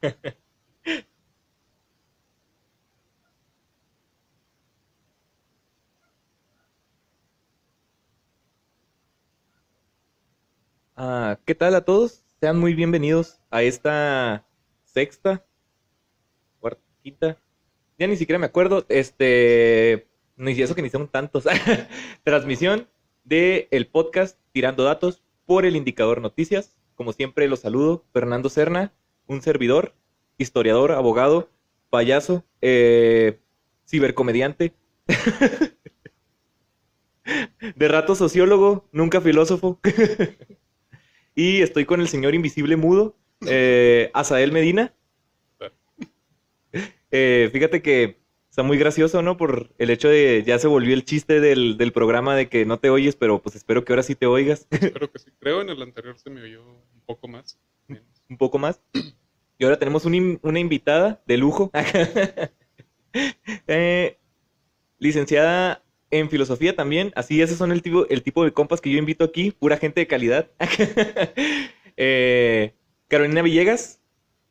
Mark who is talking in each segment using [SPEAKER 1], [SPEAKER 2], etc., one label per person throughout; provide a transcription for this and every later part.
[SPEAKER 1] ¿Qué tal a todos? Sean muy bienvenidos a esta sexta, cuarta, quinta, ya ni siquiera me acuerdo, ni si eso que ni son tantos, transmisión de el podcast Tirando Datos por el Indicador Noticias. Como siempre los saludo, Fernando Serna, un servidor, historiador, abogado, payaso, cibercomediante, de rato sociólogo, nunca filósofo. Y estoy con el señor invisible mudo, Asael Medina. Fíjate que está muy gracioso, ¿no? Por el hecho de ya se volvió el chiste del programa de que no te oyes, pero pues espero que ahora sí te oigas.
[SPEAKER 2] Espero que sí. Creo en el anterior se me oyó un poco más. Menos.
[SPEAKER 1] Un poco más. Y ahora tenemos una invitada de lujo. Eh, licenciada en filosofía también. Así, esos son el tipo de compas que yo invito aquí. Pura gente de calidad. Carolina Villegas,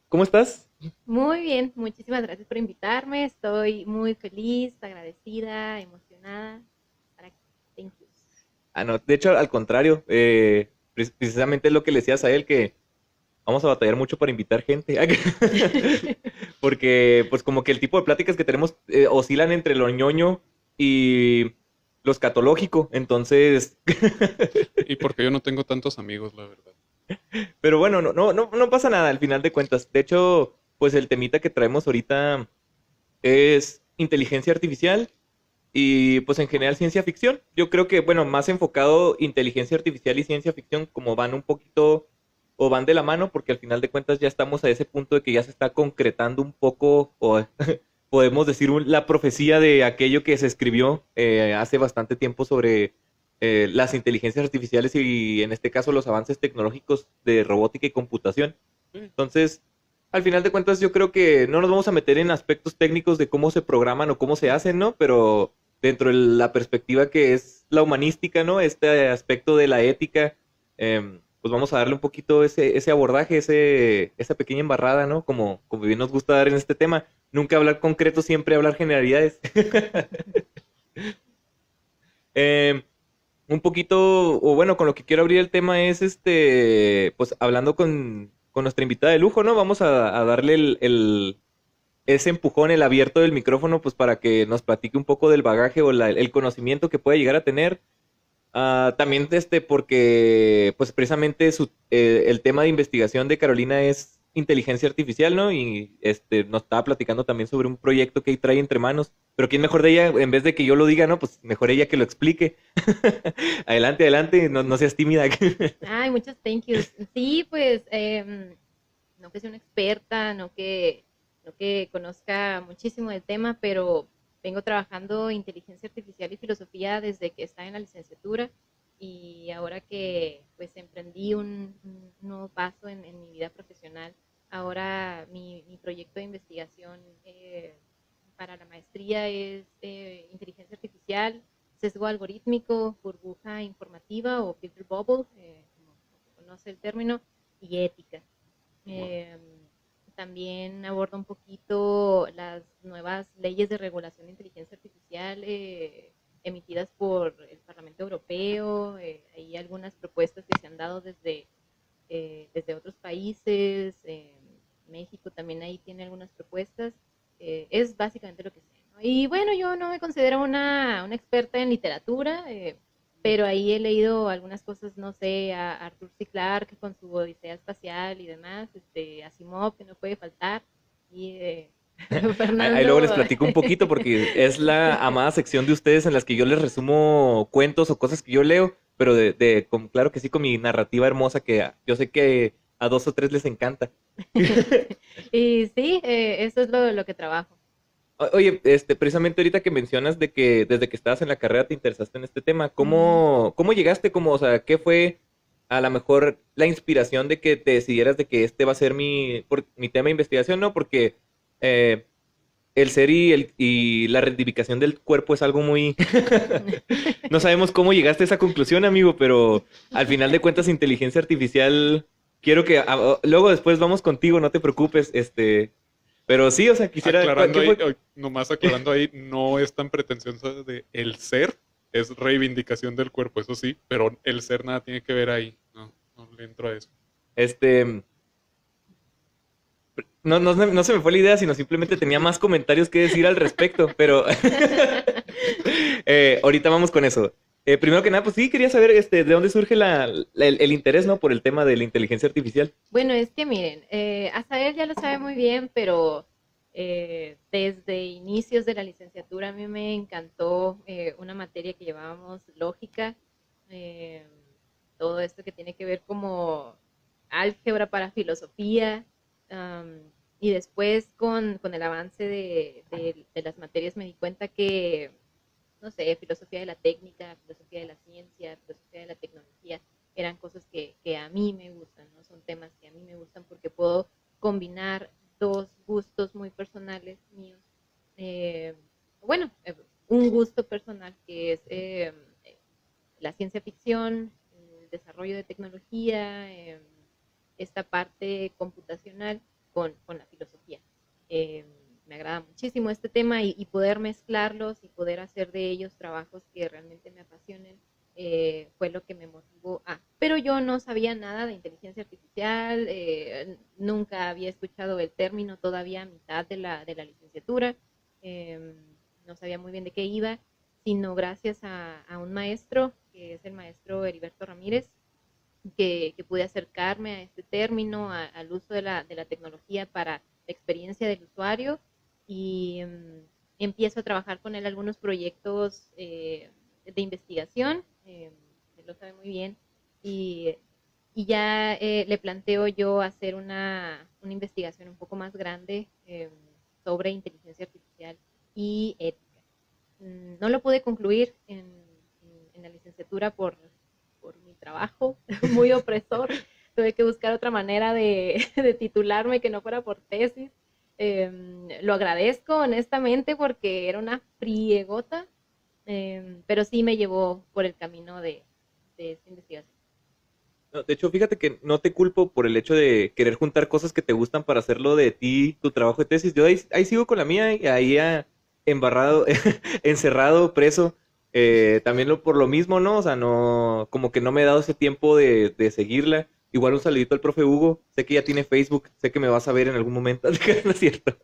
[SPEAKER 1] ¿cómo estás?
[SPEAKER 3] Muy bien, muchísimas gracias por invitarme. Estoy muy feliz, agradecida, emocionada. Para aquí. Thank you.
[SPEAKER 1] No, de hecho, al contrario. Precisamente es lo que le decías a él, que vamos a batallar mucho para invitar gente. Porque, pues, como que el tipo de pláticas que tenemos oscilan entre lo ñoño y lo escatológico. Entonces,
[SPEAKER 2] Y porque yo no tengo tantos amigos, la verdad.
[SPEAKER 1] pero bueno, no pasa nada al final de cuentas. De hecho, pues el temita que traemos ahorita es inteligencia artificial y pues en general ciencia ficción. Yo creo que, bueno, más enfocado inteligencia artificial y ciencia ficción como van un poquito o van de la mano, porque al final de cuentas ya estamos a ese punto de que ya se está concretando un poco, o podemos decir la profecía de aquello que se escribió hace bastante tiempo sobre las inteligencias artificiales y en este caso los avances tecnológicos de robótica y computación.
[SPEAKER 2] Sí.
[SPEAKER 1] Entonces, al final de cuentas yo creo que no nos vamos a meter en aspectos técnicos de cómo se programan o cómo se hacen, ¿no? Pero dentro de la perspectiva que es la humanística, ¿no? Este aspecto de la ética, pues vamos a darle un poquito ese abordaje, esa pequeña embarrada, ¿no? Como bien nos gusta dar en este tema. Nunca hablar concreto, siempre hablar generalidades. Eh, un poquito, o bueno, con lo que quiero abrir el tema es pues hablando con nuestra invitada de lujo, ¿no? Vamos a darle ese empujón, el abierto del micrófono, pues para que nos platique un poco del bagaje o el conocimiento que puede llegar a tener. También porque pues precisamente el tema de investigación de Carolina es inteligencia artificial, ¿no? Y nos estaba platicando también sobre un proyecto que trae entre manos. Pero quién mejor de ella, en vez de que yo lo diga, ¿no? Pues mejor ella que lo explique. Adelante, adelante, no seas tímida.
[SPEAKER 3] Ay, muchos thank yous. Sí, pues, no que sea una experta, no que conozca muchísimo del tema, pero vengo trabajando inteligencia artificial y filosofía desde que estaba en la licenciatura y ahora que pues emprendí un nuevo paso en mi vida profesional, ahora mi proyecto de investigación para la maestría es inteligencia artificial, sesgo algorítmico, burbuja informativa o filter bubble, como se conoce el término, y ética.
[SPEAKER 2] Wow.
[SPEAKER 3] Eh, También aborda un poquito las nuevas leyes de regulación de inteligencia artificial emitidas por el Parlamento Europeo. Hay algunas propuestas que se han dado desde otros países. México también ahí tiene algunas propuestas. Es básicamente lo que sé, ¿no? Y bueno, yo no me considero una experta en literatura, pero ahí he leído algunas cosas, no sé, a Arthur C. Clarke con su Odisea Espacial y demás, Asimov, que no puede faltar, y
[SPEAKER 1] Ahí luego les
[SPEAKER 3] Fernando.
[SPEAKER 1] platico un poquito porque es la amada sección de ustedes en las que yo les resumo cuentos o cosas que yo leo, pero claro que sí, con mi narrativa hermosa que yo sé que a dos o tres les encanta.
[SPEAKER 3] Y sí, eso es lo que trabajo.
[SPEAKER 1] Oye, precisamente ahorita que mencionas de que desde que estabas en la carrera te interesaste en este tema,
[SPEAKER 3] Ujú.
[SPEAKER 1] ¿cómo llegaste? O sea, ¿qué fue a lo mejor la inspiración de que te decidieras de que este va a ser mi tema de investigación, ¿no? Porque eh, el ser y la rectificación del cuerpo es algo muy... No sabemos cómo llegaste a esa conclusión, amigo, pero al final de cuentas inteligencia artificial quiero que luego después vamos contigo, no te preocupes, pero sí, o sea, quisiera,
[SPEAKER 2] Aclarando
[SPEAKER 1] ¿qué
[SPEAKER 2] ahí,
[SPEAKER 1] fue?
[SPEAKER 2] nomás aclarando ahí, no es tan pretencioso de el ser, es reivindicación del cuerpo, eso sí, pero el ser nada tiene que ver ahí. No, no le entro a eso.
[SPEAKER 1] Este, no se me fue la idea, sino simplemente tenía más comentarios que decir al respecto, pero ahorita vamos con eso. Primero que nada, pues sí, quería saber de dónde surge el interés, ¿no? Por el tema de la inteligencia artificial.
[SPEAKER 3] Bueno, es que miren, hasta él ya lo sabe muy bien, pero desde inicios de la licenciatura a mí me encantó una materia que llevábamos lógica, eh, todo esto que tiene que ver como álgebra para filosofía, um, y después con el avance de las materias me di cuenta que, no sé, filosofía de la técnica, filosofía de la ciencia, filosofía de la tecnología, eran cosas que a mí me gustan, ¿no? Son temas que a mí me gustan porque puedo combinar dos gustos muy personales míos. Eh, bueno, un gusto personal que es la ciencia ficción, el desarrollo de tecnología, esta parte computacional con la filosofía. Eh, Me agrada muchísimo este tema y poder mezclarlos y poder hacer de ellos trabajos que realmente me apasionen fue lo que me motivó a. Pero yo no sabía nada de inteligencia artificial, nunca había escuchado el término todavía a mitad de la licenciatura, eh, no sabía muy bien de qué iba, sino gracias a un maestro, que es el maestro Heriberto Ramírez, que pude acercarme a este término, al uso de la tecnología para la experiencia del usuario y empiezo a trabajar con él algunos proyectos de investigación, él lo sabe muy bien, y, y ya le planteo yo hacer una investigación un poco más grande sobre inteligencia artificial y ética. No lo pude concluir en la licenciatura por mi trabajo muy opresor. Tuve que buscar otra manera de titularme que no fuera por tesis. Lo agradezco honestamente porque era una friegota, pero sí me llevó por el camino de esta investigación.
[SPEAKER 1] No, de hecho, fíjate que no te culpo por el hecho de querer juntar cosas que te gustan para hacerlo de ti, tu trabajo de tesis. Yo ahí sigo con la mía y ahí embarrado, encerrado, preso. También por lo mismo, ¿no? O sea, no, como que no me he dado ese tiempo de seguirla. Igual un saludito al profe Hugo. Sé que ya tiene Facebook, sé que me vas a ver en algún momento. No es cierto.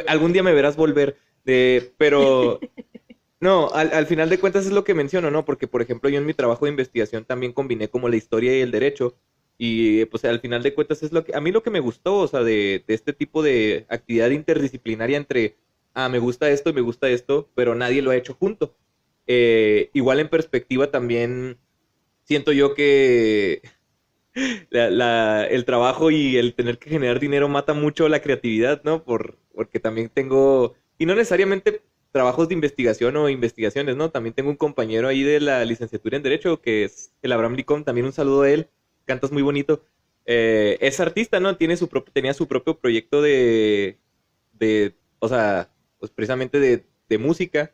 [SPEAKER 1] Algún día me verás volver. Pero no, al final de cuentas es lo que menciono, ¿no? Porque, por ejemplo, yo en mi trabajo de investigación también combiné como la historia y el derecho. Y pues al final de cuentas es a mí lo que me gustó, o sea, de este tipo de actividad interdisciplinaria entre, me gusta esto y me gusta esto, pero nadie lo ha hecho junto. Igual en perspectiva también siento yo que el trabajo y el tener que generar dinero mata mucho la creatividad, ¿no? Porque también tengo, y no necesariamente trabajos de investigación o investigaciones, ¿no? También tengo un compañero ahí de la licenciatura en Derecho, que es el Abraham Licón, también un saludo a él, cantas muy bonito. Es artista, ¿no? Tenía su propio proyecto o sea, pues precisamente de música.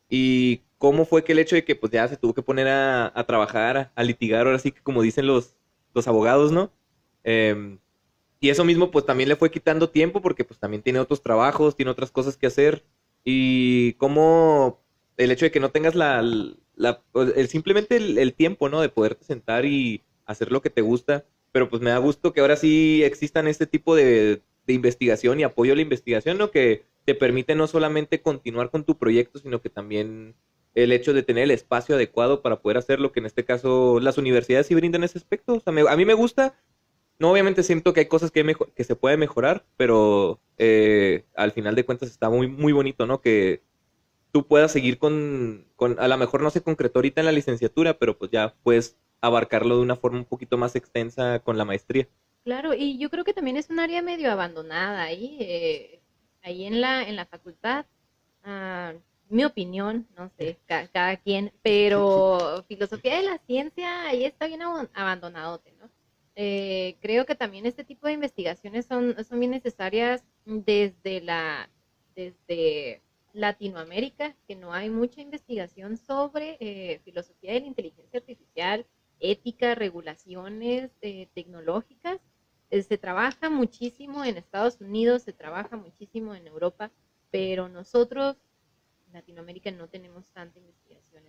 [SPEAKER 1] Y cómo fue que el hecho de que pues ya se tuvo que poner a trabajar, a litigar, ahora sí que como dicen los abogados, ¿no? Em, y eso mismo pues también le fue quitando tiempo porque pues también tiene otros trabajos, tiene otras cosas que hacer. Y cómo el hecho de que no tengas simplemente el tiempo, ¿no? De poderte sentar y hacer lo que te gusta. Pero pues me da gusto que ahora sí existan este tipo de investigación y apoyo a la investigación, ¿no? Que te permite no solamente continuar con tu proyecto, sino que también el hecho de tener el espacio adecuado para poder hacerlo, que en este caso las universidades sí brindan ese aspecto. O sea, a mí me gusta, no obviamente siento que hay cosas que se puede mejorar, pero al final de cuentas está muy, muy bonito, ¿no? Que tú puedas seguir a lo mejor no se concretó ahorita en la licenciatura, pero pues ya puedes abarcarlo de una forma un poquito más extensa con la maestría.
[SPEAKER 3] Claro, y yo creo que también es un área medio abandonada ahí en la facultad. Ah, mi opinión, no sé, cada quien, pero filosofía de la ciencia ahí está bien abandonadote, ¿no? Creo que también este tipo de investigaciones son bien necesarias desde Latinoamérica, que no hay mucha investigación sobre filosofía de la inteligencia artificial, ética, regulaciones tecnológicas. Se trabaja muchísimo en Estados Unidos, se trabaja muchísimo en Europa, pero nosotros en Latinoamérica no tenemos tanta investigación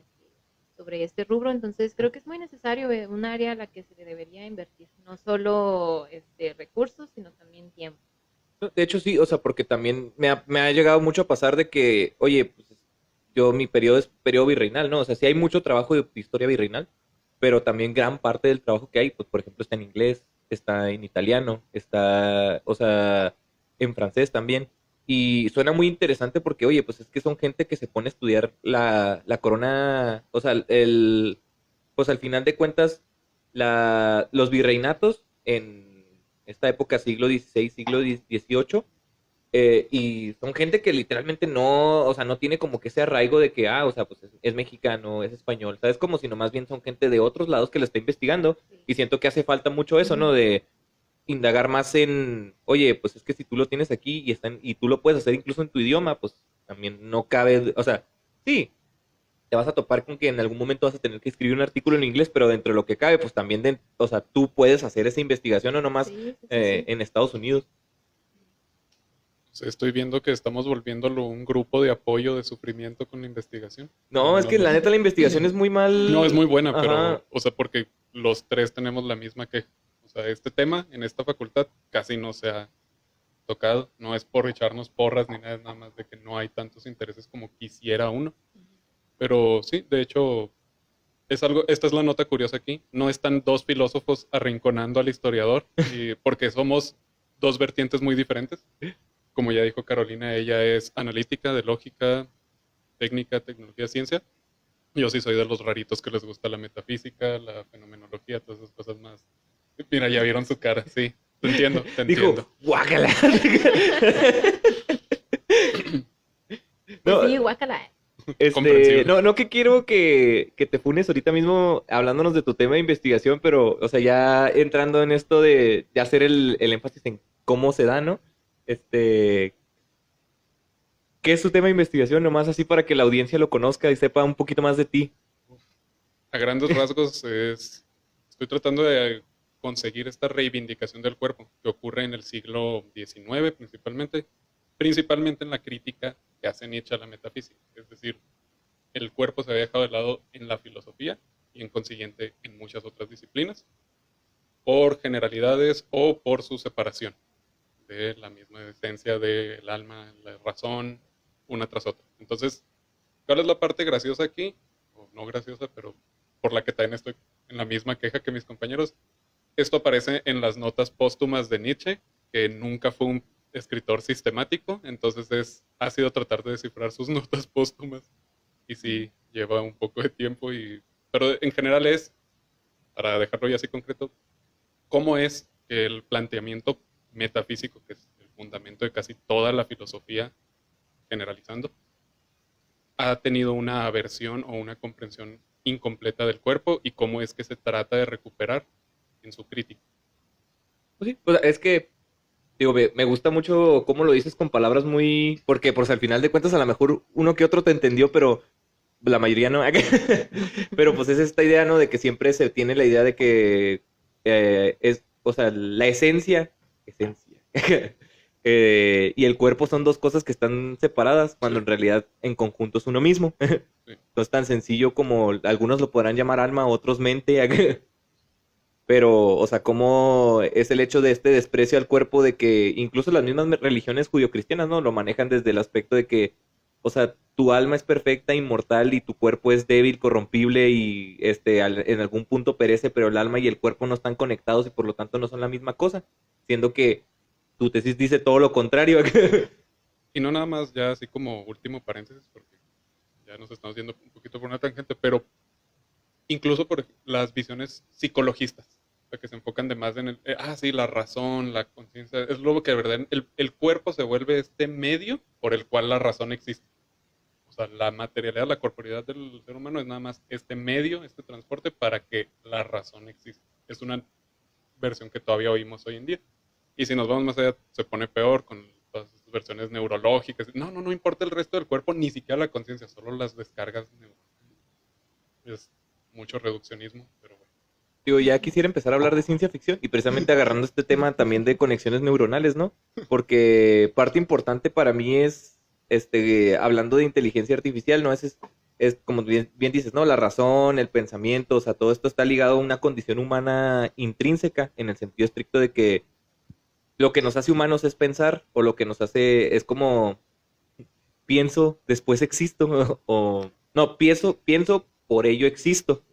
[SPEAKER 3] sobre este rubro, entonces creo que es muy necesario un área a la que se le debería invertir, no solo recursos, sino también tiempo.
[SPEAKER 1] De hecho, sí, o sea, porque también me ha llegado mucho a pasar de que, oye, pues yo mi periodo es periodo virreinal, ¿no? O sea, sí hay mucho trabajo de historia virreinal, pero también gran parte del trabajo que hay, pues por ejemplo, está en inglés, está en italiano, está, o sea, en francés también. Y suena muy interesante porque, oye, pues es que son gente que se pone a estudiar la corona, o sea, pues al final de cuentas, los virreinatos en esta época, siglo XVI, siglo XVIII, y son gente que literalmente no, o sea, no tiene como que ese arraigo de que, o sea, pues es mexicano, es español, ¿sabes? Como si nomás bien son gente de otros lados que lo está investigando,
[SPEAKER 3] Sí.
[SPEAKER 1] y siento que hace falta mucho eso, ¿no? De indagar más en, oye, pues es que si tú lo tienes aquí y tú lo puedes hacer incluso en tu idioma, pues también no cabe, o sea, sí, te vas a topar con que en algún momento vas a tener que escribir un artículo en inglés, pero dentro de lo que cabe, pues también, o sea, tú puedes hacer esa investigación no nomás
[SPEAKER 3] Sí, sí, sí, sí.
[SPEAKER 1] en Estados Unidos.
[SPEAKER 2] Estoy viendo que estamos volviéndolo un grupo de apoyo de sufrimiento con la investigación.
[SPEAKER 1] No, es que la neta la investigación es muy
[SPEAKER 2] No es
[SPEAKER 1] mal.
[SPEAKER 2] muy buena,
[SPEAKER 1] Ajá.
[SPEAKER 2] pero, o sea, porque los tres tenemos la misma queja. O sea, este tema en esta facultad casi no se ha tocado. No es por echarnos porras ni nada, es nada más de que no hay tantos intereses como quisiera uno. Pero sí, de hecho, esta es la nota curiosa aquí. No están dos filósofos arrinconando al historiador, porque somos dos vertientes muy diferentes. Como ya dijo Carolina, ella es analítica de lógica, técnica, tecnología, ciencia. Yo sí soy de los raritos que les gusta la metafísica, la fenomenología, todas esas cosas más. Mira, ya vieron su cara, sí. Te entiendo, te
[SPEAKER 1] Dijo,
[SPEAKER 2] entiendo.
[SPEAKER 1] guácala.
[SPEAKER 3] Pues
[SPEAKER 1] No,
[SPEAKER 3] sí, guácala.
[SPEAKER 2] Comprensible.
[SPEAKER 1] no que quiero que te funes ahorita mismo hablándonos de tu tema de investigación, pero, o sea, ya entrando en esto de hacer el énfasis en cómo se da, ¿no? Este, ¿Qué es tu tema de investigación? Nomás así para que la audiencia lo conozca y sepa un poquito más de ti.
[SPEAKER 2] A grandes rasgos estoy tratando de conseguir esta reivindicación del cuerpo que ocurre en el siglo XIX principalmente en la crítica que hace Nietzsche a la metafísica. Es decir, el cuerpo se había dejado de lado en la filosofía y en consiguiente en muchas otras disciplinas por generalidades o por su separación de la misma esencia del alma, la razón, una tras otra. Entonces, ¿cuál es la parte graciosa aquí? O no graciosa, pero por la que también estoy en la misma queja que mis compañeros. Esto aparece en las notas póstumas de Nietzsche, que nunca fue un escritor sistemático, entonces ha sido tratar de descifrar sus notas póstumas. Y sí, lleva un poco de tiempo, pero en general para dejarlo ya así concreto, cómo es que el planteamiento metafísico, que es el fundamento de casi toda la filosofía generalizando, ha tenido una aversión o una comprensión incompleta del cuerpo y cómo es que se trata de recuperar en su crítica.
[SPEAKER 1] Pues sí, o sea, es que, digo, me gusta mucho cómo lo dices con palabras muy... Porque, pues al final de cuentas, a lo mejor uno que otro te entendió, pero la mayoría no. Pero pues es esta idea, ¿no? De que siempre se tiene la idea de que o sea, la esencia, y el cuerpo son dos cosas que están separadas, cuando
[SPEAKER 2] Sí,
[SPEAKER 1] en realidad en conjunto es uno mismo.
[SPEAKER 2] sí.
[SPEAKER 1] No es tan sencillo como algunos lo podrán llamar alma, otros mente. Pero, o sea, cómo es el hecho de este desprecio al cuerpo de que incluso las mismas religiones judio-cristianas, ¿no? Lo manejan desde el aspecto de que, o sea, tu alma es perfecta, inmortal y tu cuerpo es débil, corrompible y en algún punto perece, pero el alma y el cuerpo no están conectados y por lo tanto no son la misma cosa, siendo que tu tesis dice todo lo contrario.
[SPEAKER 2] Y no nada más, ya así como último paréntesis, porque ya nos estamos yendo un poquito por una tangente, pero incluso por las visiones psicologistas, o sea, que se enfocan de más en sí, la razón, la conciencia, es lo que de verdad, el cuerpo se vuelve este medio por el cual la razón existe. O sea, la materialidad, la corporeidad del ser humano es nada más este medio, este transporte para que la razón exista. Es una versión que todavía oímos hoy en día. Y si nos vamos más allá, se pone peor con todas estas versiones neurológicas. No importa el resto del cuerpo, ni siquiera la conciencia, solo las descargas. Es mucho reduccionismo, pero bueno.
[SPEAKER 1] Digo, ya quisiera empezar a hablar de ciencia ficción y precisamente agarrando este tema también de conexiones neuronales, ¿no? Porque parte importante para mí es, hablando de inteligencia artificial, ¿no? Es como bien dices, ¿no? La razón, el pensamiento, o sea, todo esto está ligado a una condición humana intrínseca en el sentido estricto de que lo que nos hace humanos es pensar o lo que nos hace es como pienso, después existo o no, pienso, por ello existo.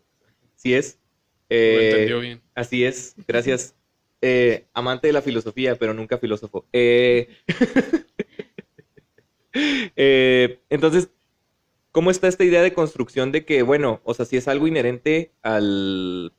[SPEAKER 1] Así es.
[SPEAKER 2] Lo entendió bien.
[SPEAKER 1] Así es, gracias. Amante de la filosofía, pero nunca filósofo. Entonces, ¿cómo está esta idea de construcción de que, bueno, o sea, si es algo inherente al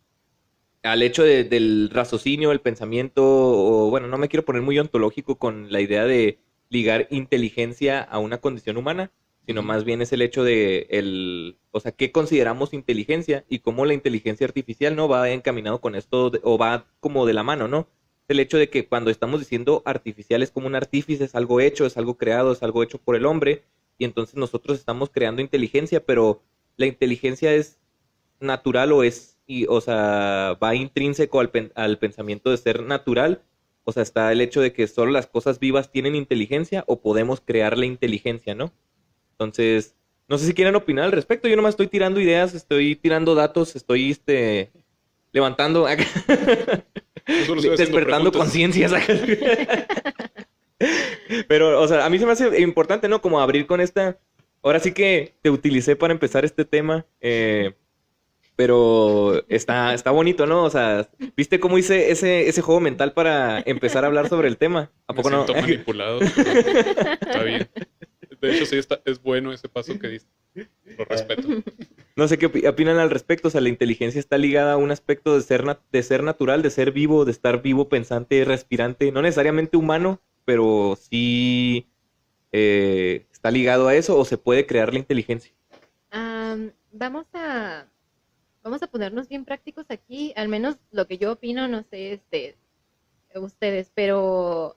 [SPEAKER 1] hecho del raciocinio, el pensamiento, o bueno, no me quiero poner muy ontológico con la idea de ligar inteligencia a una condición humana, sino más bien es el hecho de o sea, qué consideramos inteligencia y cómo la inteligencia artificial no va encaminado con esto o va como de la mano, ¿no? El hecho de que cuando estamos diciendo artificial es como un artífice, es algo hecho, es algo creado, es algo hecho por el hombre y entonces nosotros estamos creando inteligencia, pero la inteligencia es natural o sea, va intrínseco al pensamiento de ser natural. O sea, está el hecho de que solo las cosas vivas tienen inteligencia o podemos crear la inteligencia, ¿no? Entonces, no sé si quieren opinar al respecto. Yo nomás estoy tirando ideas, estoy tirando datos, estoy levantando,
[SPEAKER 2] Yo solo estoy haciendo
[SPEAKER 1] despertando
[SPEAKER 2] preguntas.
[SPEAKER 1] conciencias. Pero, o sea, a mí se me hace importante, ¿no? Como abrir con esta. Ahora sí que te utilicé para empezar este tema. Pero está bonito, ¿no? O sea, ¿viste cómo hice ese juego mental para empezar a hablar sobre el tema? ¿A
[SPEAKER 2] Me
[SPEAKER 1] poco no?
[SPEAKER 2] siento manipulado, pero está bien. De hecho, sí, es bueno ese paso que diste. Lo respeto.
[SPEAKER 1] No sé qué opinan al respecto. O sea, la inteligencia está ligada a un aspecto de ser natural, de ser vivo, de estar vivo, pensante, respirante. No necesariamente humano, pero sí está ligado a eso o se puede crear la inteligencia.
[SPEAKER 3] Vamos a ponernos bien prácticos aquí, al menos lo que yo opino, no sé, ustedes, pero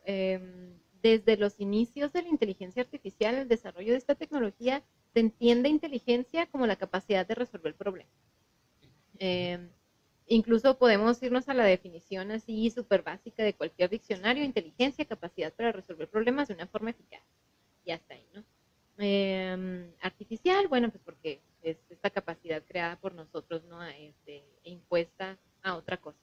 [SPEAKER 3] desde los inicios de la inteligencia artificial, el desarrollo de esta tecnología, se entiende inteligencia como la capacidad de resolver problemas. Incluso podemos irnos a la definición así súper básica de cualquier diccionario: inteligencia, capacidad para resolver problemas de una forma eficaz. Y hasta ahí, ¿no? Artificial, bueno, pues porque es esta capacidad creada por nosotros, ¿no? E impuesta a otra cosa,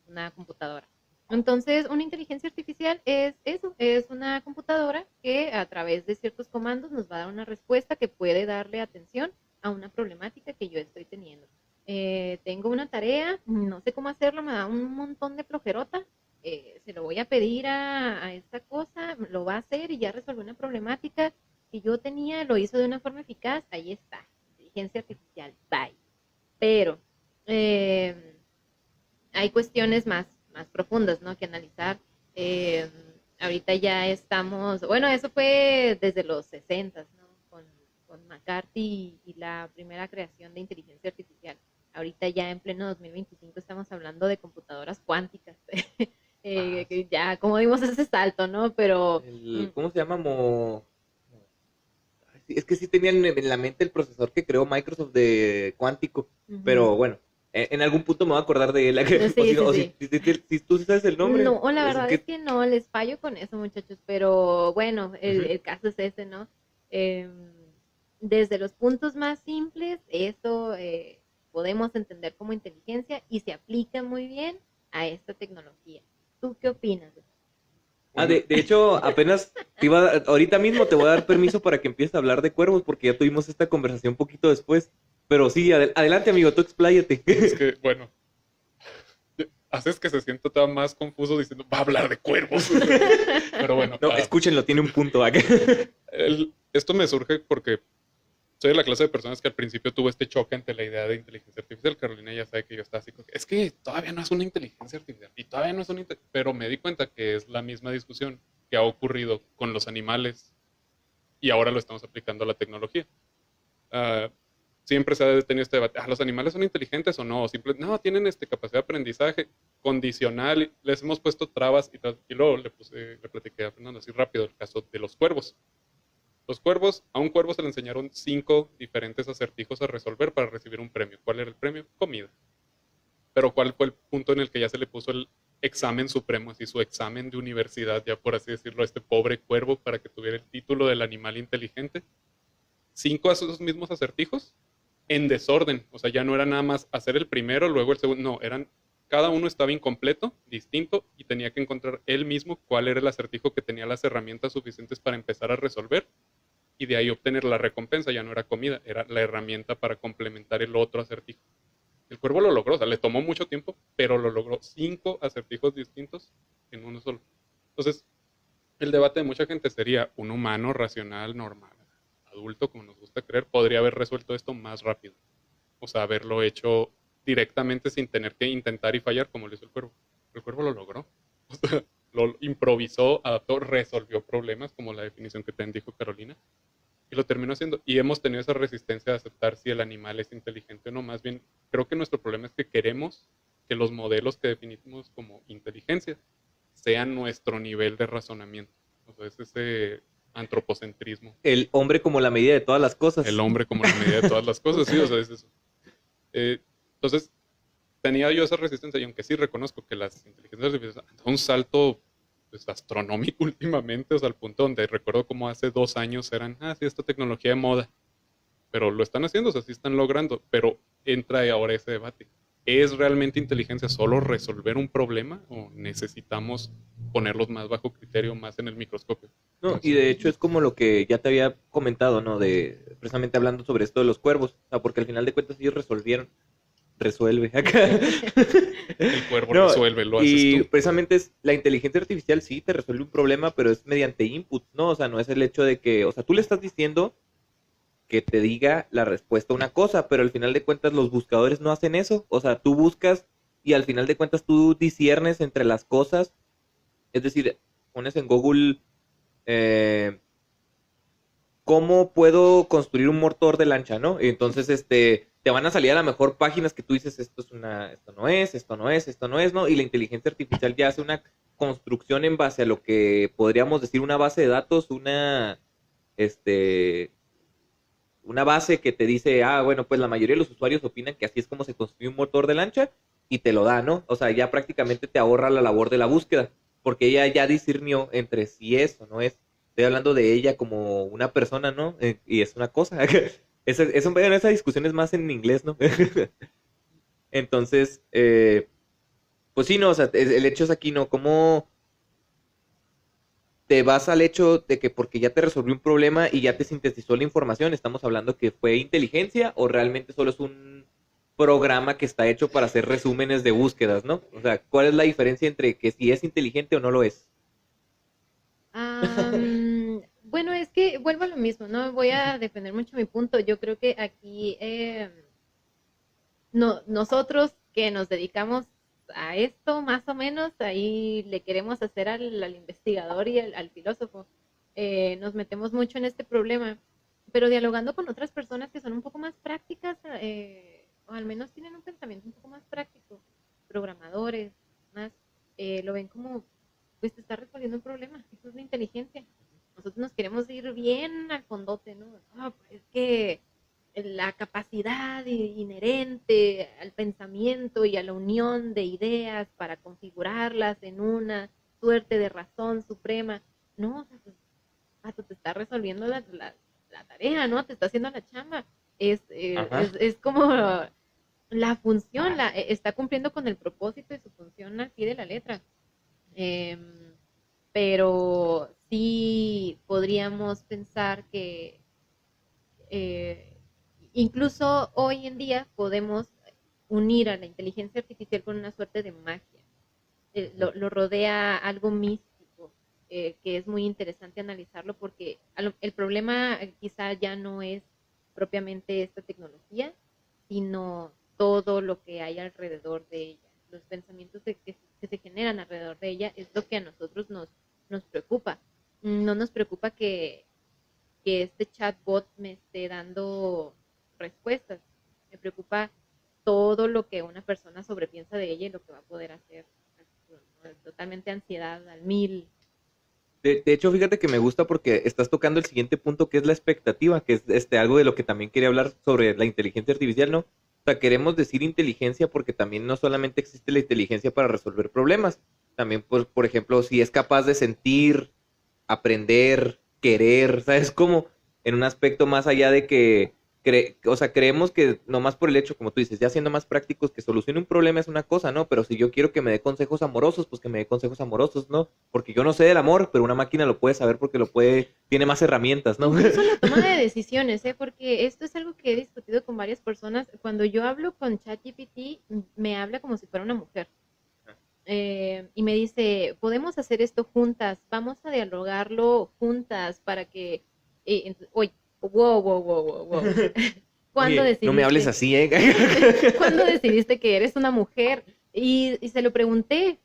[SPEAKER 3] una computadora. Entonces, una inteligencia artificial es eso, es una computadora que a través de ciertos comandos nos va a dar una respuesta que puede darle atención a una problemática que yo estoy teniendo. Tengo una tarea, no sé cómo hacerlo, me da un montón de flojerota, se lo voy a pedir a esta cosa, lo va a hacer y ya resolvió una problemática que yo tenía, lo hizo de una forma eficaz, ahí está, inteligencia artificial, bye. Pero hay cuestiones más profundas, ¿no?, que analizar. Ahorita ya estamos, bueno, eso fue desde los 60, ¿no?, con McCarthy y la primera creación de inteligencia artificial. Ahorita ya en pleno 2025 estamos hablando de computadoras cuánticas. Que ya, como dimos ese salto, ¿no? Pero...
[SPEAKER 1] ¿Cómo se llama? Es que sí tenían en la mente el procesador que creó Microsoft de cuántico, pero bueno, en algún punto me voy a acordar de él. Si tú sabes el nombre.
[SPEAKER 3] No, la verdad es que no, les fallo con eso, muchachos, pero bueno, el caso es ese, ¿no? Desde los puntos más simples, eso podemos entender como inteligencia y se aplica muy bien a esta tecnología. ¿Tú qué opinas?
[SPEAKER 1] De hecho, apenas ahorita mismo te voy a dar permiso para que empieces a hablar de cuervos, porque ya tuvimos esta conversación un poquito después. Pero sí, adelante, amigo, tú expláyate.
[SPEAKER 2] Es que, bueno, haces que se sienta todavía más confuso diciendo, va a hablar de cuervos. Pero bueno.
[SPEAKER 1] No, escúchenlo, tiene un punto acá.
[SPEAKER 2] Esto me surge porque soy de la clase de personas que al principio tuvo este choque ante la idea de inteligencia artificial. Carolina ya sabe que yo estaba así, es que todavía no es una inteligencia artificial y todavía no es una pero me di cuenta que es la misma discusión que ha ocurrido con los animales y ahora lo estamos aplicando a la tecnología. Siempre se ha detenido este debate, ¿los animales son inteligentes o no? No, tienen capacidad de aprendizaje condicional, les hemos puesto trabas y luego le platiqué a Fernando así rápido el caso de los cuervos. Los cuervos, a un cuervo se le enseñaron 5 diferentes acertijos a resolver para recibir un premio. ¿Cuál era el premio? Comida. Pero ¿cuál fue el punto en el que ya se le puso el examen supremo, así su examen de universidad, ya por así decirlo, a este pobre cuervo para que tuviera el título del animal inteligente? 5 de esos mismos acertijos en desorden. O sea, ya no era nada más hacer el primero, luego el segundo. No, cada uno estaba incompleto, distinto, y tenía que encontrar él mismo cuál era el acertijo que tenía las herramientas suficientes para empezar a resolver y de ahí obtener la recompensa. Ya no era comida, era la herramienta para complementar el otro acertijo. El cuervo lo logró, o sea, le tomó mucho tiempo, pero lo logró. 5 acertijos distintos en uno solo. Entonces, el debate de mucha gente sería: un humano racional, normal, adulto, como nos gusta creer, podría haber resuelto esto más rápido. O sea, haberlo hecho directamente sin tener que intentar y fallar como lo hizo el cuervo. El cuervo lo logró. O sea, lo improvisó, adaptó, resolvió problemas, como la definición que te dijo Carolina, y lo terminó haciendo. Y hemos tenido esa resistencia de aceptar si el animal es inteligente o no. Más bien, creo que nuestro problema es que queremos que los modelos que definimos como inteligencia sean nuestro nivel de razonamiento. O sea, es ese antropocentrismo.
[SPEAKER 1] El hombre como la medida de todas las
[SPEAKER 2] El
[SPEAKER 1] cosas.
[SPEAKER 2] hombre como la medida de todas las cosas, sí, o sea, es eso. Entonces, tenía yo esa resistencia, y aunque sí reconozco que las inteligencias artificiales han dado un salto pues, astronómico últimamente, o sea, al punto donde recuerdo como hace 2 años eran, sí, esta tecnología de moda, pero lo están haciendo, o sea, sí están logrando, pero entra ahora ese debate. ¿Es realmente inteligencia solo resolver un problema o necesitamos ponerlos más bajo criterio, más en el microscopio?
[SPEAKER 1] No,
[SPEAKER 2] No
[SPEAKER 1] y
[SPEAKER 2] sé.
[SPEAKER 1] de hecho es como lo que ya te había comentado, ¿no? De precisamente hablando sobre esto de los cuervos. O sea, porque al final de cuentas ellos resuelve acá.
[SPEAKER 2] El cuervo
[SPEAKER 1] No,
[SPEAKER 2] resuelve, lo haces
[SPEAKER 1] y
[SPEAKER 2] tú.
[SPEAKER 1] precisamente es la inteligencia artificial sí te resuelve un problema, pero es mediante input, ¿no? O sea, no es el hecho de que, o sea, tú le estás diciendo que te diga la respuesta a una cosa, pero al final de cuentas los buscadores no hacen eso. O sea, tú buscas y al final de cuentas tú disiernes entre las cosas. Es decir, pones en Google eh, cómo puedo construir un motor de lancha, ¿no? Y entonces, te van a salir a lo mejor páginas que tú dices, esto no es, esto no es, esto no es, ¿no? Y la inteligencia artificial ya hace una construcción en base a lo que podríamos decir una base de datos, este, una base que te dice, bueno, pues la mayoría de los usuarios opinan que así es como se construye un motor de lancha y te lo da, ¿no? O sea, ya prácticamente te ahorra la labor de la búsqueda, porque ella ya discernió entre si es o no es. Estoy hablando de ella como una persona, ¿no? Y es una cosa. Esa discusión es más en inglés, ¿no? Entonces, pues sí, no, o sea, el hecho es aquí, ¿no? ¿Cómo te vas al hecho de que porque ya te resolvió un problema y ya te sintetizó la información, estamos hablando que fue inteligencia o realmente solo es un programa que está hecho para hacer resúmenes de búsquedas, ¿no? O sea, ¿cuál es la diferencia entre que si es inteligente o no lo es?
[SPEAKER 3] Bueno, es que vuelvo a lo mismo, no voy a defender mucho mi punto. Yo creo que aquí no, nosotros que nos dedicamos a esto, más o menos, ahí le queremos hacer al investigador y al filósofo. Nos metemos mucho en este problema, pero dialogando con otras personas que son un poco más prácticas, o al menos tienen un pensamiento un poco más práctico, programadores, más, lo ven como, pues te está resolviendo un problema, eso es la inteligencia. Nosotros nos queremos ir bien al fondote, ¿no? Pues es que la capacidad inherente al pensamiento y a la unión de ideas para configurarlas en una suerte de razón suprema. No, o sea, pues, pato, te está resolviendo la tarea, ¿no? Te está haciendo la chamba.
[SPEAKER 1] Ajá.
[SPEAKER 3] Es como la función, está cumpliendo con el propósito y su función al pie de la letra. Eh, pero sí podríamos pensar que eh, incluso hoy en día podemos unir a la inteligencia artificial con una suerte de magia. Lo rodea algo místico, que es muy interesante analizarlo porque el problema quizá ya no es propiamente esta tecnología, sino todo lo que hay alrededor de ella. Los pensamientos que se generan alrededor de ella es lo que a nosotros nos preocupa. No nos preocupa que este chatbot me esté dando respuestas. Me preocupa todo lo que una persona sobrepiensa de ella y lo que va a poder hacer. Totalmente ansiedad al mil.
[SPEAKER 1] De hecho, fíjate que me gusta porque estás tocando el siguiente punto, que es la expectativa, que es algo de lo que también quería hablar sobre la inteligencia artificial, ¿no? O sea, queremos decir inteligencia porque también no solamente existe la inteligencia para resolver problemas, también, por ejemplo, si es capaz de sentir, aprender, querer, ¿sabes? Como en un aspecto más allá de que, o sea, creemos que nomás por el hecho, como tú dices, ya siendo más prácticos, que solucione un problema es una cosa, ¿no? Pero si yo quiero que me dé consejos amorosos, pues que me dé consejos amorosos, ¿no? Porque yo no sé del amor, pero una máquina lo puede saber porque lo puede, tiene más herramientas, ¿no?
[SPEAKER 3] Incluso la toma de decisiones, ¿eh? Porque esto es algo que he discutido con varias personas. Cuando yo hablo con ChatGPT, me habla como si fuera una mujer. Y me dice, podemos hacer esto juntas, vamos a dialogarlo juntas para que... oye, wow, wow, wow, wow, wow. ¿Cuándo
[SPEAKER 1] Oye, no me hables
[SPEAKER 3] decidiste,
[SPEAKER 1] así, ¿eh?
[SPEAKER 3] ¿cuándo decidiste que eres una mujer? Y se lo pregunté,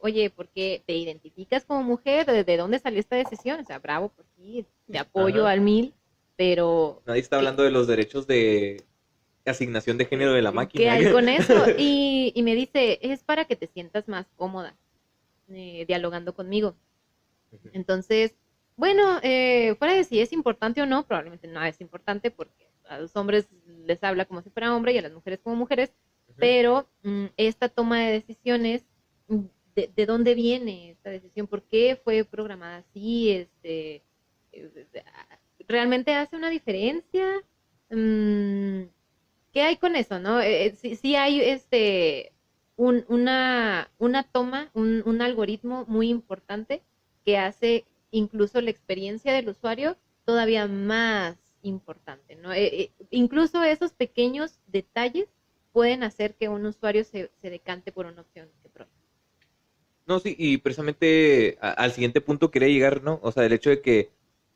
[SPEAKER 3] oye, ¿por qué te identificas como mujer? ¿De dónde salió esta decisión? O sea, bravo por ti, te apoyo
[SPEAKER 1] Ajá.
[SPEAKER 3] al mil, pero
[SPEAKER 1] Nadie está hablando de los derechos de asignación de género de la
[SPEAKER 3] ¿qué
[SPEAKER 1] máquina.
[SPEAKER 3] hay con eso? Y me dice, es para que te sientas más cómoda dialogando conmigo. Entonces, bueno, fuera de si es importante o no, probablemente no es importante porque a los hombres les habla como si fuera hombre y a las mujeres como mujeres, pero esta toma de decisiones, de dónde viene esta decisión? ¿Por qué fue programada así? ¿Realmente hace una diferencia? Mm, ¿Qué hay con eso, no? Sí hay una toma, un algoritmo muy importante que hace incluso la experiencia del usuario todavía más importante, ¿no? Incluso esos pequeños detalles pueden hacer que un usuario se decante por una opción que por otra.
[SPEAKER 1] No, sí, y precisamente al siguiente punto quería llegar, ¿no? O sea, el hecho de que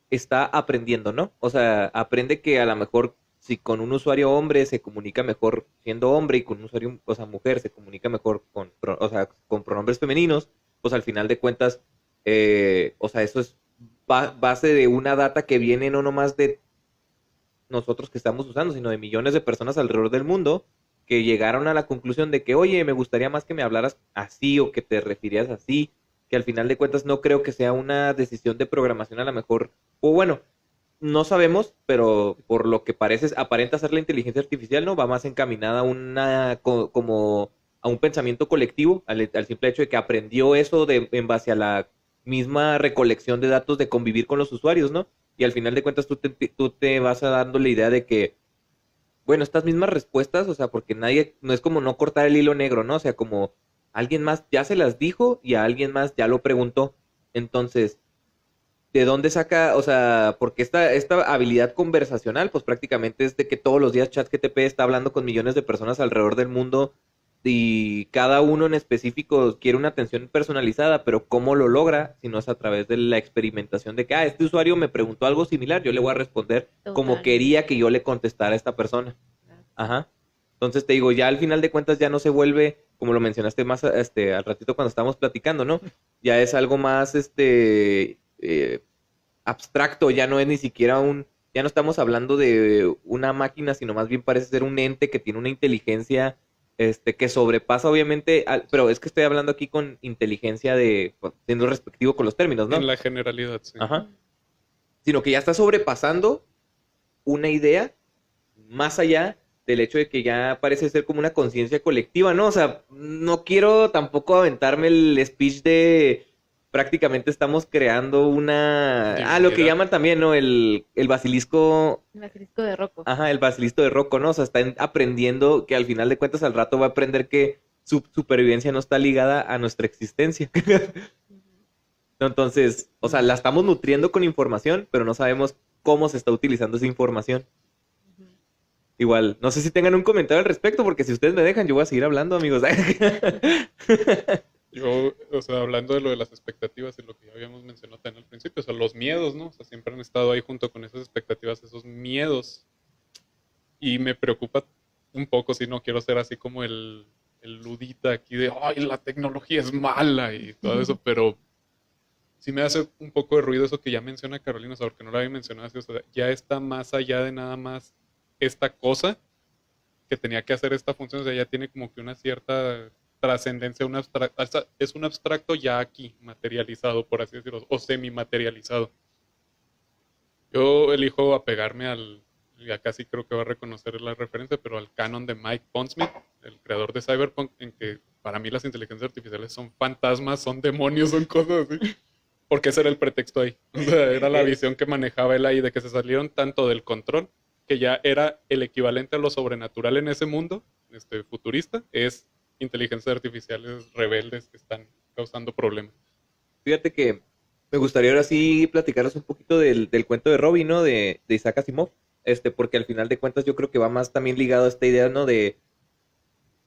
[SPEAKER 1] está aprendiendo, ¿no? O sea, aprende que a lo mejor si con un usuario hombre se comunica mejor siendo hombre y con un usuario, o sea, mujer se comunica mejor con, o sea, con pronombres femeninos, pues al final de cuentas, o sea, eso es base de una data que viene no nomás de nosotros que estamos usando, sino de millones de personas alrededor del mundo que llegaron a la conclusión de que, oye, me gustaría más que me hablaras así o que te refirieras así, que al final de cuentas no creo que sea una decisión de programación a lo mejor, o bueno, no sabemos, pero por lo que parece, aparenta ser la inteligencia artificial, ¿no? Va más encaminada a una, como a un pensamiento colectivo, al simple hecho de que aprendió eso en base a la misma recolección de datos de convivir con los usuarios, ¿no? Y al final de cuentas tú te vas a dando la idea de que, bueno, estas mismas respuestas, o sea, porque nadie, no es como no cortar el hilo negro, ¿no? O sea, como alguien más ya se las dijo y a alguien más ya lo preguntó. Entonces, ¿de dónde saca, o sea, porque esta habilidad conversacional, pues prácticamente es de que todos los días ChatGPT está hablando con millones de personas alrededor del mundo y cada uno en específico quiere una atención personalizada, pero ¿cómo lo logra si no es a través de la experimentación de que, este usuario me preguntó algo similar, yo le voy a responder como
[SPEAKER 3] Totalmente.
[SPEAKER 1] quería que yo le contestara a esta persona? Ajá. Entonces te digo, ya al final de cuentas ya no se vuelve, como lo mencionaste más al ratito cuando estábamos platicando, ¿no? Ya es algo más abstracto, ya no es ni siquiera ya no estamos hablando de una máquina, sino más bien parece ser un ente que tiene una inteligencia que sobrepasa obviamente, pero es que estoy hablando aquí con inteligencia siendo respectivo con los términos, ¿no?
[SPEAKER 2] En la generalidad, sí.
[SPEAKER 1] Ajá. Sino que ya está sobrepasando una idea más allá del hecho de que ya parece ser como una conciencia colectiva, ¿no? O sea, no quiero tampoco aventarme el speech de prácticamente estamos creando lo que
[SPEAKER 2] Divinidad.
[SPEAKER 1] llaman también, ¿no? El basilisco,
[SPEAKER 3] El basilisco de Rocco.
[SPEAKER 1] ajá, el basilisco de Rocco, ¿no? O sea, están aprendiendo que al final de cuentas al rato va a aprender que su supervivencia no está ligada a nuestra existencia. No, entonces, o sea, la estamos nutriendo con información, pero no sabemos cómo se está utilizando esa información. Igual, no sé si tengan un comentario al respecto, porque si ustedes me dejan, yo voy a seguir hablando, amigos.
[SPEAKER 2] Yo, o sea, hablando de lo de las expectativas y lo que ya habíamos mencionado también al principio, o sea, los miedos, ¿no? O sea, siempre han estado ahí junto con esas expectativas, esos miedos. Y me preocupa un poco si no quiero ser así como el ludita aquí de, ay, la tecnología es mala y todo eso, pero sí me hace un poco de ruido eso que ya menciona Carolina, o sea, porque no lo había mencionado así, o sea, ya está más allá de nada más esta cosa que tenía que hacer esta función, o sea, ya tiene como que una cierta trascendencia, es un abstracto ya aquí, materializado, por así decirlo, o semi-materializado. Yo elijo apegarme ya casi creo que va a reconocer la referencia, pero al canon de Mike Pondsmith, el creador de Cyberpunk, en que para mí las inteligencias artificiales son fantasmas, son demonios, son cosas así. Porque ese era el pretexto ahí. O sea, era la visión que manejaba él ahí, de que se salieron tanto del control, que ya era el equivalente a lo sobrenatural en ese mundo futurista, es inteligencias artificiales rebeldes que están causando problemas.
[SPEAKER 1] Fíjate que me gustaría ahora sí platicarles un poquito del cuento de Robbie, ¿no? De Isaac Asimov. Porque al final de cuentas yo creo que va más también ligado a esta idea, ¿no?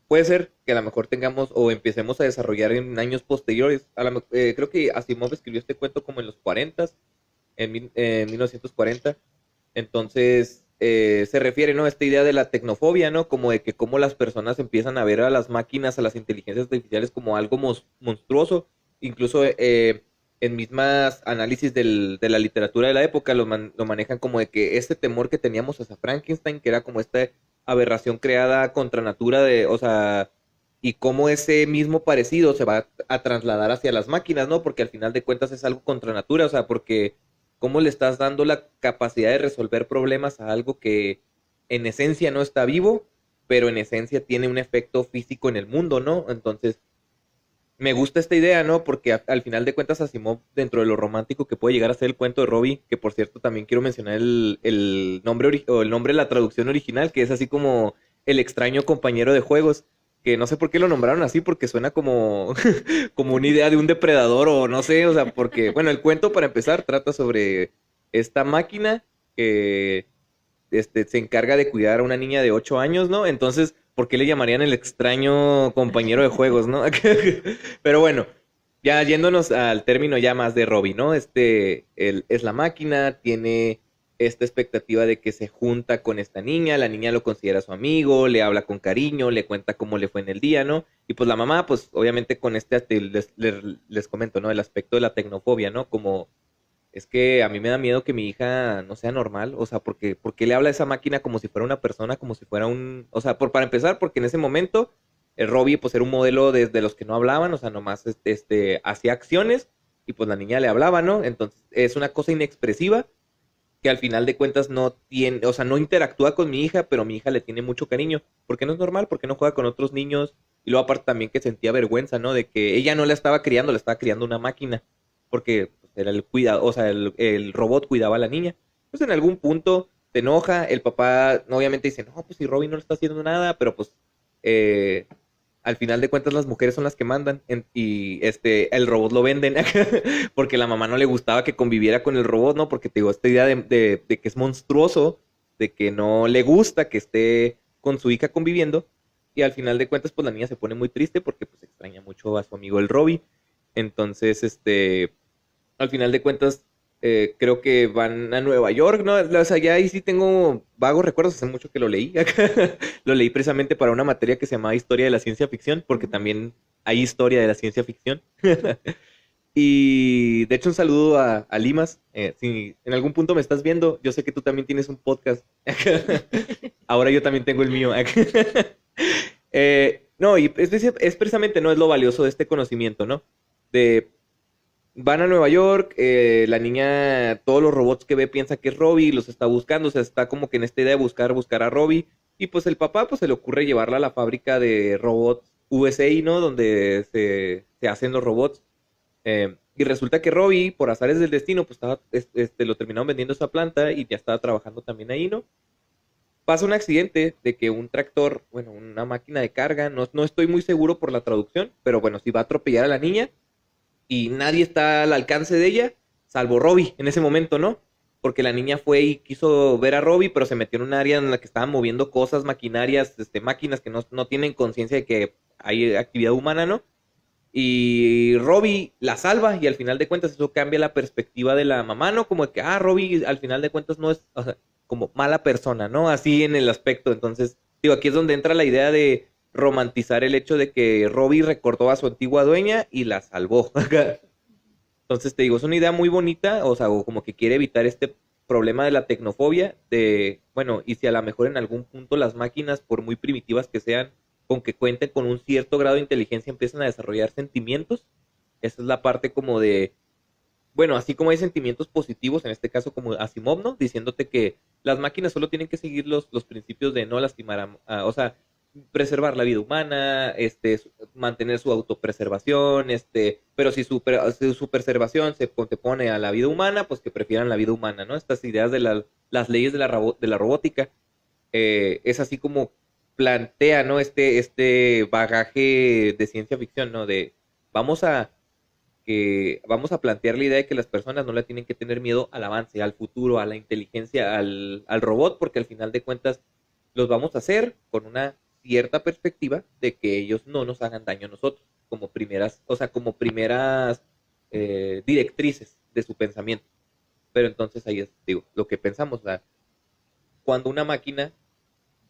[SPEAKER 1] Puede ser que a lo mejor tengamos o empecemos a desarrollar en años posteriores. Creo que Asimov escribió este cuento como en los 40, en 1940. Entonces, se refiere, ¿no? A esta idea de la tecnofobia, ¿no? Como de que cómo las personas empiezan a ver a las máquinas, a las inteligencias artificiales como algo monstruoso. Incluso en mismas análisis de la literatura de la época lo manejan como de que este temor que teníamos hacia Frankenstein, que era como esta aberración creada contra natura o sea, y cómo ese mismo parecido se va a trasladar hacia las máquinas, ¿no? Porque al final de cuentas es algo contra natura, o sea, porque cómo le estás dando la capacidad de resolver problemas a algo que en esencia no está vivo, pero en esencia tiene un efecto físico en el mundo, ¿no? Entonces, me gusta esta idea, ¿no? Porque al final de cuentas Asimov, dentro de lo romántico que puede llegar a ser el cuento de Robbie, que por cierto también quiero mencionar el nombre o el nombre de la traducción original, que es así como el extraño compañero de juegos, que no sé por qué lo nombraron así, porque suena como, como una idea de un depredador o no sé, o sea, porque, bueno, el cuento para empezar trata sobre esta máquina que se encarga de cuidar a una niña de 8 años, ¿no? Entonces, ¿por qué le llamarían el extraño compañero de juegos, no? Pero bueno, ya yéndonos al término ya más de Robbie, ¿no? Él es la máquina, tiene esta expectativa de que se junta con esta niña, la niña lo considera su amigo, le habla con cariño, le cuenta cómo le fue en el día, ¿no? Y pues la mamá, pues obviamente con les comento, ¿no? El aspecto de la tecnofobia, ¿no? Como es que a mí me da miedo que mi hija no sea normal, o sea, porque le habla a esa máquina como si fuera una persona, como si fuera o sea, para empezar, porque en ese momento el Robbie pues era un modelo de los que no hablaban, o sea, nomás hacía acciones y pues la niña le hablaba, ¿no? Entonces es una cosa inexpresiva que al final de cuentas no tiene, o sea, no interactúa con mi hija, pero mi hija le tiene mucho cariño, porque no es normal, porque no juega con otros niños, y luego aparte también que sentía vergüenza, ¿no? De que ella no la estaba criando, la estaba criando una máquina, porque pues, era el cuidado, o sea, el robot cuidaba a la niña. Pues en algún punto se enoja, el papá obviamente dice, no, pues si Robin no le está haciendo nada, pero pues al final de cuentas las mujeres son las que mandan y el robot lo venden porque la mamá no le gustaba que conviviera con el robot, ¿no? Porque te digo, esta idea de que es monstruoso, de que no le gusta que esté con su hija conviviendo y al final de cuentas pues la niña se pone muy triste porque pues extraña mucho a su amigo el Robbie. Entonces, al final de cuentas creo que van a Nueva York, ¿no? O sea, ya ahí sí tengo vagos recuerdos, hace mucho que lo leí. Lo leí precisamente para una materia que se llamaba Historia de la Ciencia Ficción, porque también hay historia de la ciencia ficción. Y de hecho un saludo a Limas. Si en algún punto me estás viendo, yo sé que tú también tienes un podcast. Ahora yo también tengo el mío. No, y es precisamente, ¿no? Es lo valioso de este conocimiento, ¿no? Van a Nueva York, la niña, todos los robots que ve piensa que es Robbie, los está buscando, o sea, está como que en esta idea de buscar a Robbie, y pues el papá pues se le ocurre llevarla a la fábrica de robots USI, ¿no? Donde se hacen los robots, y resulta que Robbie, por azares del destino, pues estaba, lo terminaron vendiendo esa planta y ya estaba trabajando también ahí, ¿no? Pasa un accidente de que un tractor, bueno, una máquina de carga, no estoy muy seguro por la traducción, pero bueno, si va a atropellar a la niña, y nadie está al alcance de ella, salvo Robbie en ese momento, ¿no? Porque la niña fue y quiso ver a Robbie, pero se metió en un área en la que estaban moviendo cosas, maquinarias, máquinas que no tienen conciencia de que hay actividad humana, ¿no? Y Robbie la salva y al final de cuentas eso cambia la perspectiva de la mamá, ¿no? Como de que, Robbie al final de cuentas no es, o sea, como mala persona, ¿no? Así en el aspecto. Entonces, digo, aquí es donde entra la idea de romantizar el hecho de que Robbie recordó a su antigua dueña y la salvó. Entonces te digo, es una idea muy bonita, o sea, o como que quiere evitar este problema de la tecnofobia, bueno, y si a lo mejor en algún punto las máquinas, por muy primitivas que sean, con que cuenten con un cierto grado de inteligencia empiezan a desarrollar sentimientos. Esa es la parte como de, bueno, así como hay sentimientos positivos, en este caso como Asimov, ¿no? Diciéndote que las máquinas solo tienen que seguir los principios de no lastimar o sea, preservar la vida humana, mantener su autopreservación, pero si su preservación se antepone a la vida humana, pues que prefieran la vida humana, ¿no? Estas ideas de las leyes de la robótica, es así como plantea, ¿no? Este bagaje de ciencia ficción, ¿no? De vamos a vamos a plantear la idea de que las personas no le tienen que tener miedo al avance, al futuro, a la inteligencia, al robot, porque al final de cuentas los vamos a hacer con una cierta perspectiva de que ellos no nos hagan daño a nosotros, como primeras, o sea, como primeras directrices de su pensamiento. Pero entonces ahí es, digo, lo que pensamos, o sea, cuando una máquina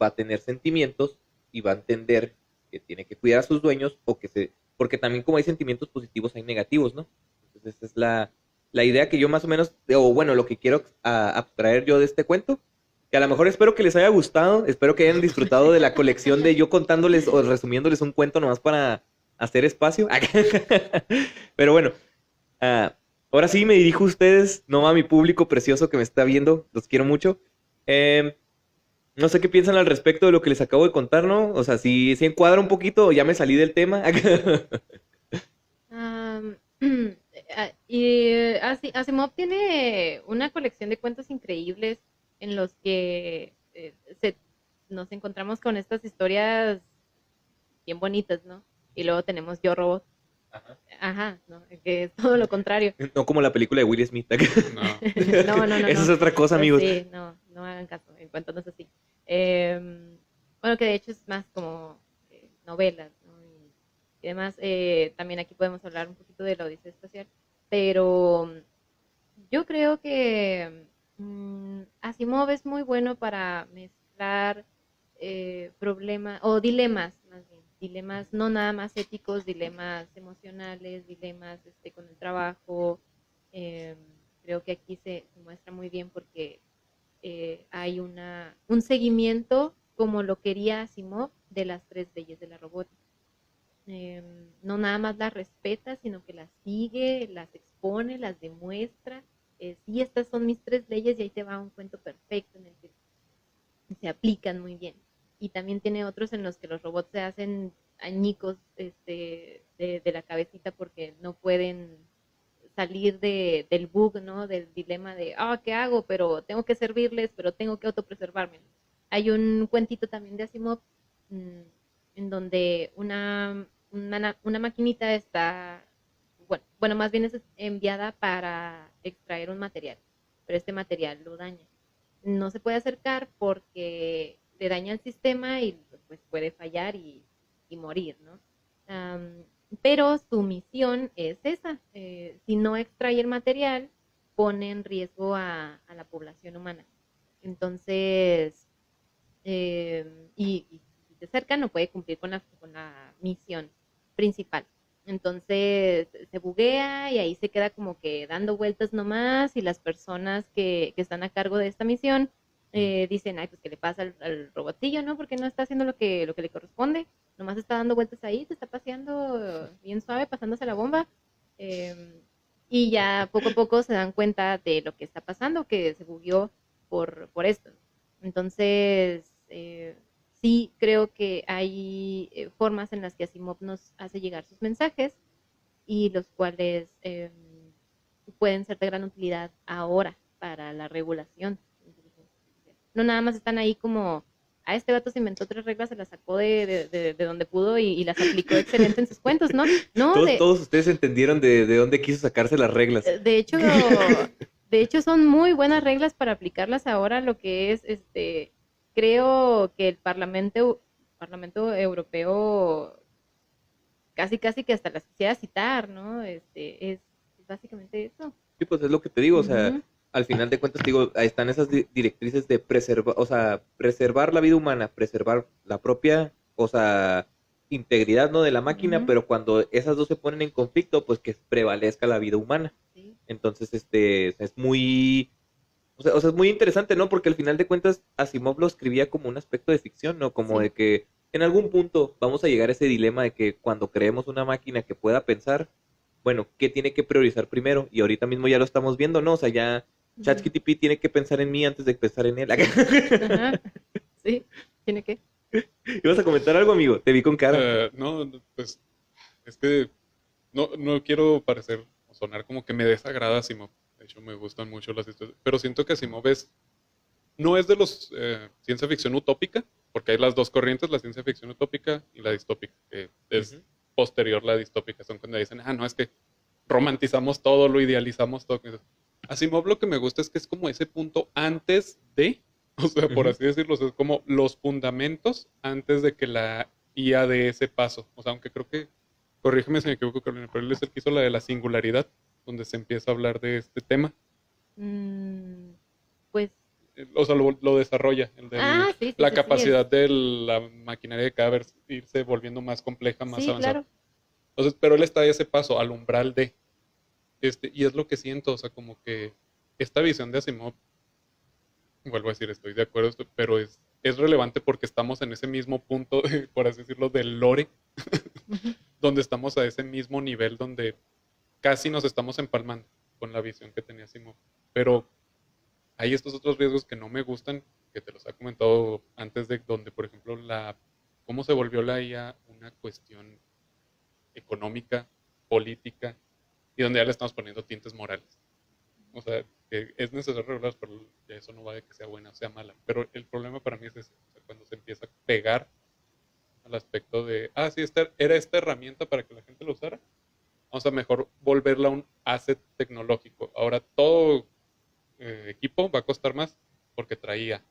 [SPEAKER 1] va a tener sentimientos y va a entender que tiene que cuidar a sus dueños porque también como hay sentimientos positivos hay negativos, ¿no? Entonces esa es la idea que yo más o menos, o bueno, lo que quiero abstraer yo de este cuento, que a lo mejor espero que les haya gustado, espero que hayan disfrutado de la colección de yo contándoles o resumiéndoles un cuento nomás para hacer espacio. Pero bueno, ahora sí me dirijo a ustedes, no a mi público precioso que me está viendo, los quiero mucho. No sé qué piensan al respecto de lo que les acabo de contar, ¿no? O sea, si encuadra un poquito, ya me salí del tema.
[SPEAKER 3] Am, Asimov tiene una colección de cuentos increíbles en los que nos encontramos con estas historias bien bonitas, ¿no? Y luego tenemos Yo Robot.
[SPEAKER 1] Ajá.
[SPEAKER 3] Ajá, ¿no? Que es todo lo contrario.
[SPEAKER 1] No como la película de Will Smith.
[SPEAKER 2] No.
[SPEAKER 3] No.
[SPEAKER 1] Esa es otra cosa, amigos.
[SPEAKER 3] Sí, no hagan caso, el cuento no es así. Bueno, que de hecho es más como novelas, ¿no? Y demás. También aquí podemos hablar un poquito de la Odisea Espacial, pero yo creo que Asimov es muy bueno para mezclar problemas o dilemas, más bien. Dilemas no nada más éticos, dilemas emocionales, dilemas con el trabajo. Creo que aquí se muestra muy bien porque hay un seguimiento, como lo quería Asimov, de las 3 leyes de la robótica. No nada más las respeta, sino que las sigue, las expone, las demuestra. Sí, estas son mis 3 leyes y ahí te va un cuento perfecto en el que se aplican muy bien. Y también tiene otros en los que los robots se hacen añicos de la cabecita porque no pueden salir del bug, ¿no? Del dilema de, ¿qué hago? Pero tengo que servirles, pero tengo que autopreservarme. Hay un cuentito también de Asimov en donde una maquinita está, bueno, más bien es enviada para extraer un material, pero este material lo daña. No se puede acercar porque le daña el sistema y pues puede fallar y morir, ¿no? Pero su misión es esa. Si no extrae el material, pone en riesgo a la población humana. Entonces, y si se acerca, no puede cumplir con la misión principal. Entonces se buguea y ahí se queda como que dando vueltas nomás y las personas que están a cargo de esta misión dicen, pues ¿qué le pasa al robotillo, no? Porque no está haciendo lo que le corresponde, nomás está dando vueltas ahí, se está paseando bien suave, pasándose la bomba. Y ya poco a poco se dan cuenta de lo que está pasando, que se bugueó por esto. Entonces, sí creo que hay formas en las que Asimov nos hace llegar sus mensajes y los cuales pueden ser de gran utilidad ahora para la regulación. No nada más están ahí como, este vato se inventó 3 reglas, se las sacó de donde pudo y las aplicó excelente en sus cuentos, ¿no?
[SPEAKER 1] Todos ustedes entendieron de dónde quiso sacarse las reglas.
[SPEAKER 3] De hecho son muy buenas reglas para aplicarlas ahora, lo que es, creo que el Parlamento Europeo casi que hasta las quisiera citar, ¿no? Es básicamente eso.
[SPEAKER 1] Sí, pues es lo que te digo, o sea,
[SPEAKER 3] Ujú.
[SPEAKER 1] al final de cuentas, digo, ahí están esas directrices de preservar la vida humana, preservar la propia, o sea, integridad, ¿no? De la máquina,
[SPEAKER 3] Ujú.
[SPEAKER 1] pero cuando esas dos se ponen en conflicto, pues que prevalezca la vida humana.
[SPEAKER 3] Sí.
[SPEAKER 1] Entonces, es muy, o sea, es muy interesante, ¿no? Porque al final de cuentas, Asimov lo escribía como un aspecto de ficción, ¿no? Como
[SPEAKER 3] Sí.
[SPEAKER 1] de que en algún punto vamos a llegar a ese dilema de que cuando creemos una máquina que pueda pensar, bueno, ¿qué tiene que priorizar primero? Y ahorita mismo ya lo estamos viendo, ¿no? O sea, ya
[SPEAKER 3] Ujú.
[SPEAKER 1] ChatGPT tiene que pensar en mí antes de pensar en él.
[SPEAKER 3] Ajá. Sí, tiene que.
[SPEAKER 1] ¿Ibas a comentar algo, amigo? Te vi con cara.
[SPEAKER 2] No, pues es que no quiero parecer o sonar como que me desagrada Asimov. De hecho, me gustan mucho las historias. Pero siento que Asimov no es de los ciencia ficción utópica, porque hay las dos corrientes, la ciencia ficción utópica y la distópica, que es
[SPEAKER 1] Ujú.
[SPEAKER 2] posterior la distópica. Son cuando dicen, no, es que romantizamos todo, lo idealizamos todo. Asimov lo que me gusta es que es como ese punto antes de, o sea, por
[SPEAKER 1] Ujú.
[SPEAKER 2] así decirlo, es como los fundamentos antes de que la IA dé ese paso. O sea, aunque creo que, corrígeme si me equivoco, Carolina, pero él es el que hizo la de la singularidad, donde se empieza a hablar de este tema.
[SPEAKER 3] Mm, pues,
[SPEAKER 2] O sea, lo desarrolla, el de
[SPEAKER 3] sí, sí,
[SPEAKER 2] la
[SPEAKER 3] sí, sí,
[SPEAKER 2] capacidad de la maquinaria de cada vez irse volviendo más compleja, más
[SPEAKER 3] sí,
[SPEAKER 2] avanzada.
[SPEAKER 3] claro.
[SPEAKER 2] Entonces, pero él está a ese paso, al umbral de, y es lo que siento, o sea, como que esta visión de Asimov, vuelvo a decir, estoy de acuerdo, pero es relevante porque estamos en ese mismo punto, por así decirlo, del lore,
[SPEAKER 3] Ujú.
[SPEAKER 2] donde estamos a ese mismo nivel, donde casi nos estamos empalmando con la visión que tenía Asimov. Pero hay estos otros riesgos que no me gustan, que te los he comentado antes de donde, por ejemplo, cómo se volvió la IA una cuestión económica, política, y donde ya le estamos poniendo tintes morales. O sea, que es necesario regular, pero eso no va de que sea buena o sea mala. Pero el problema para mí es ese, o sea, cuando se empieza a pegar al aspecto de, sí, era esta herramienta para que la gente lo usara, vamos a mejor volverla un asset tecnológico. Ahora todo equipo va a costar más porque traía.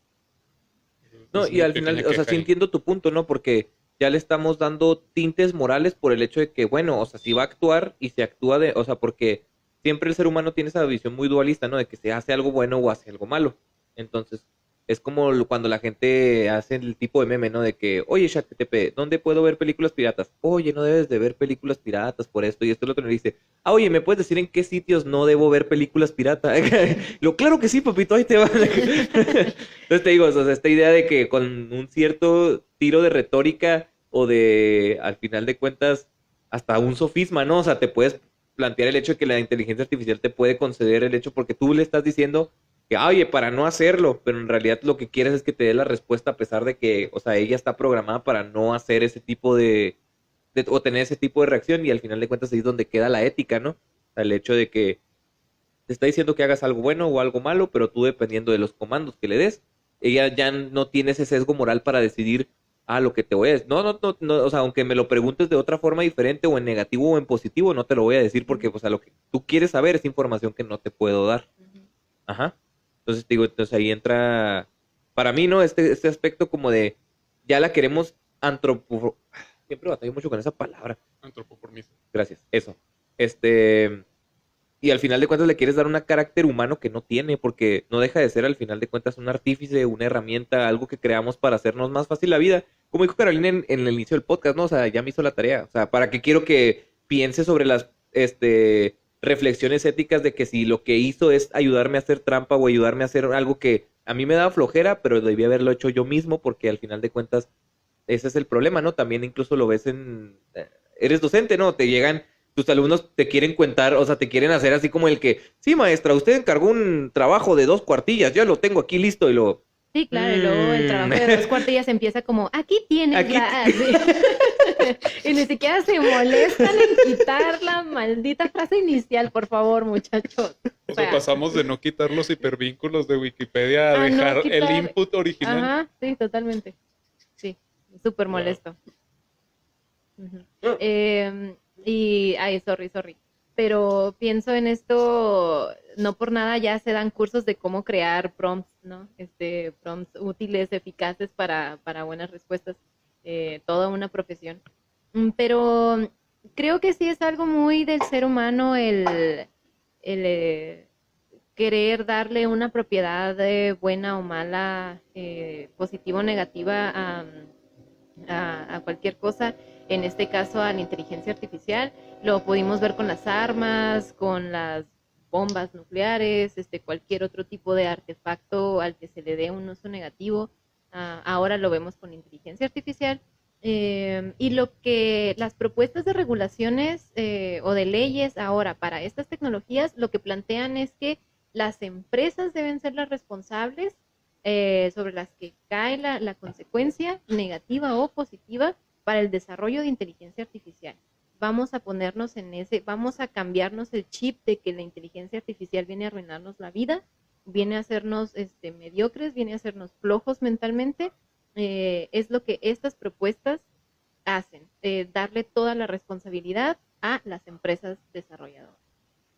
[SPEAKER 2] Esa
[SPEAKER 1] No,
[SPEAKER 2] es
[SPEAKER 1] y
[SPEAKER 2] mi
[SPEAKER 1] al final,
[SPEAKER 2] pequeña
[SPEAKER 1] o sea,
[SPEAKER 2] queja
[SPEAKER 1] sí
[SPEAKER 2] ahí.
[SPEAKER 1] entiendo tu punto, ¿no? Porque ya le estamos dando tintes morales por el hecho de que, bueno, o sea, si va a actuar y se actúa de, o sea, porque siempre el ser humano tiene esa visión muy dualista, ¿no? De que se hace algo bueno o hace algo malo. Entonces, es como cuando la gente hace el tipo de meme, ¿no? De que, oye, ChatGPT, ¿dónde puedo ver películas piratas? Oye, no debes de ver películas piratas por esto y esto y lo otro. Y le dice, oye, ¿me puedes decir en qué sitios no debo ver películas piratas? Lo claro que sí, papito, ahí te va. Entonces te digo, o sea, esta idea de que con un cierto tiro de retórica o de, al final de cuentas, hasta un sofisma, ¿no? O sea, te puedes plantear el hecho de que la inteligencia artificial te puede conceder el hecho porque tú le estás diciendo que, oye, para no hacerlo, pero en realidad lo que quieres es que te dé la respuesta a pesar de que, o sea, ella está programada para no hacer ese tipo o tener ese tipo de reacción y al final de cuentas ahí es donde queda la ética, ¿no? O sea, el hecho de que te está diciendo que hagas algo bueno o algo malo, pero tú dependiendo de los comandos que le des, ella ya no tiene ese sesgo moral para decidir, lo que te voy a decir. No, o sea, aunque me lo preguntes de otra forma diferente o en negativo o en positivo, no te lo voy a decir porque,
[SPEAKER 3] Ujú,
[SPEAKER 1] pues, a lo que tú quieres saber es información que no te puedo dar.
[SPEAKER 3] ujú.
[SPEAKER 1] Ajá. Entonces, te digo, entonces ahí entra, para mí, ¿no? Este aspecto como de, ya la queremos antropo... Siempre batallo mucho con esa palabra.
[SPEAKER 2] Antropoformismo.
[SPEAKER 1] Gracias. Eso. Este, y al final de cuentas le quieres dar un carácter humano que no tiene, porque no deja de ser al final de cuentas un artífice, una herramienta, algo que creamos para hacernos más fácil la vida. Como dijo Carolina en el inicio del podcast, ¿no? O sea, ya me hizo la tarea. O sea, ¿para qué quiero que piense sobre las reflexiones éticas de que si lo que hizo es ayudarme a hacer trampa o ayudarme a hacer algo que a mí me da flojera, pero debía haberlo hecho yo mismo, porque al final de cuentas ese es el problema, ¿no? También incluso lo ves eres docente, ¿no? Te llegan, tus alumnos te quieren contar, o sea, te quieren hacer así como el que, sí, maestra, usted encargó un trabajo de 2 cuartillas, ya lo tengo aquí listo y lo...
[SPEAKER 3] Sí, claro, y luego el
[SPEAKER 1] "Mm,
[SPEAKER 3] trabajo de 2 cuartillas empieza como, aquí tienes
[SPEAKER 1] aquí...
[SPEAKER 3] la... sí. Y ni siquiera se molestan en quitar la maldita frase inicial, por favor, muchachos. O
[SPEAKER 2] O sea,
[SPEAKER 3] sea,
[SPEAKER 2] pasamos de no quitar los hipervínculos de Wikipedia a
[SPEAKER 3] a no
[SPEAKER 2] dejar el
[SPEAKER 3] quitar...
[SPEAKER 2] input original.
[SPEAKER 3] Ajá, sí, totalmente. Sí, súper
[SPEAKER 2] Wow.
[SPEAKER 3] molesto. Ujú. Ay, sorry. Pero pienso en esto, no por nada ya se dan cursos de cómo crear prompts, ¿no? Prompts útiles, eficaces para buenas respuestas, toda una profesión. Pero creo que sí es algo muy del ser humano el querer darle una propiedad buena o mala, positiva o negativa a cualquier cosa, en este caso a la inteligencia artificial. Lo pudimos ver con las armas, con las bombas nucleares, cualquier otro tipo de artefacto al que se le dé un uso negativo. Ahora lo vemos con inteligencia artificial Y lo que las propuestas de regulaciones o de leyes ahora para estas tecnologías, lo que plantean es que las empresas deben ser las responsables sobre las que cae la consecuencia negativa o positiva para el desarrollo de inteligencia artificial. Vamos a ponernos en vamos a cambiarnos el chip de que la inteligencia artificial viene a arruinarnos la vida, viene a hacernos mediocres, viene a hacernos flojos mentalmente. Es lo que estas propuestas hacen, darle toda la responsabilidad a las empresas desarrolladoras.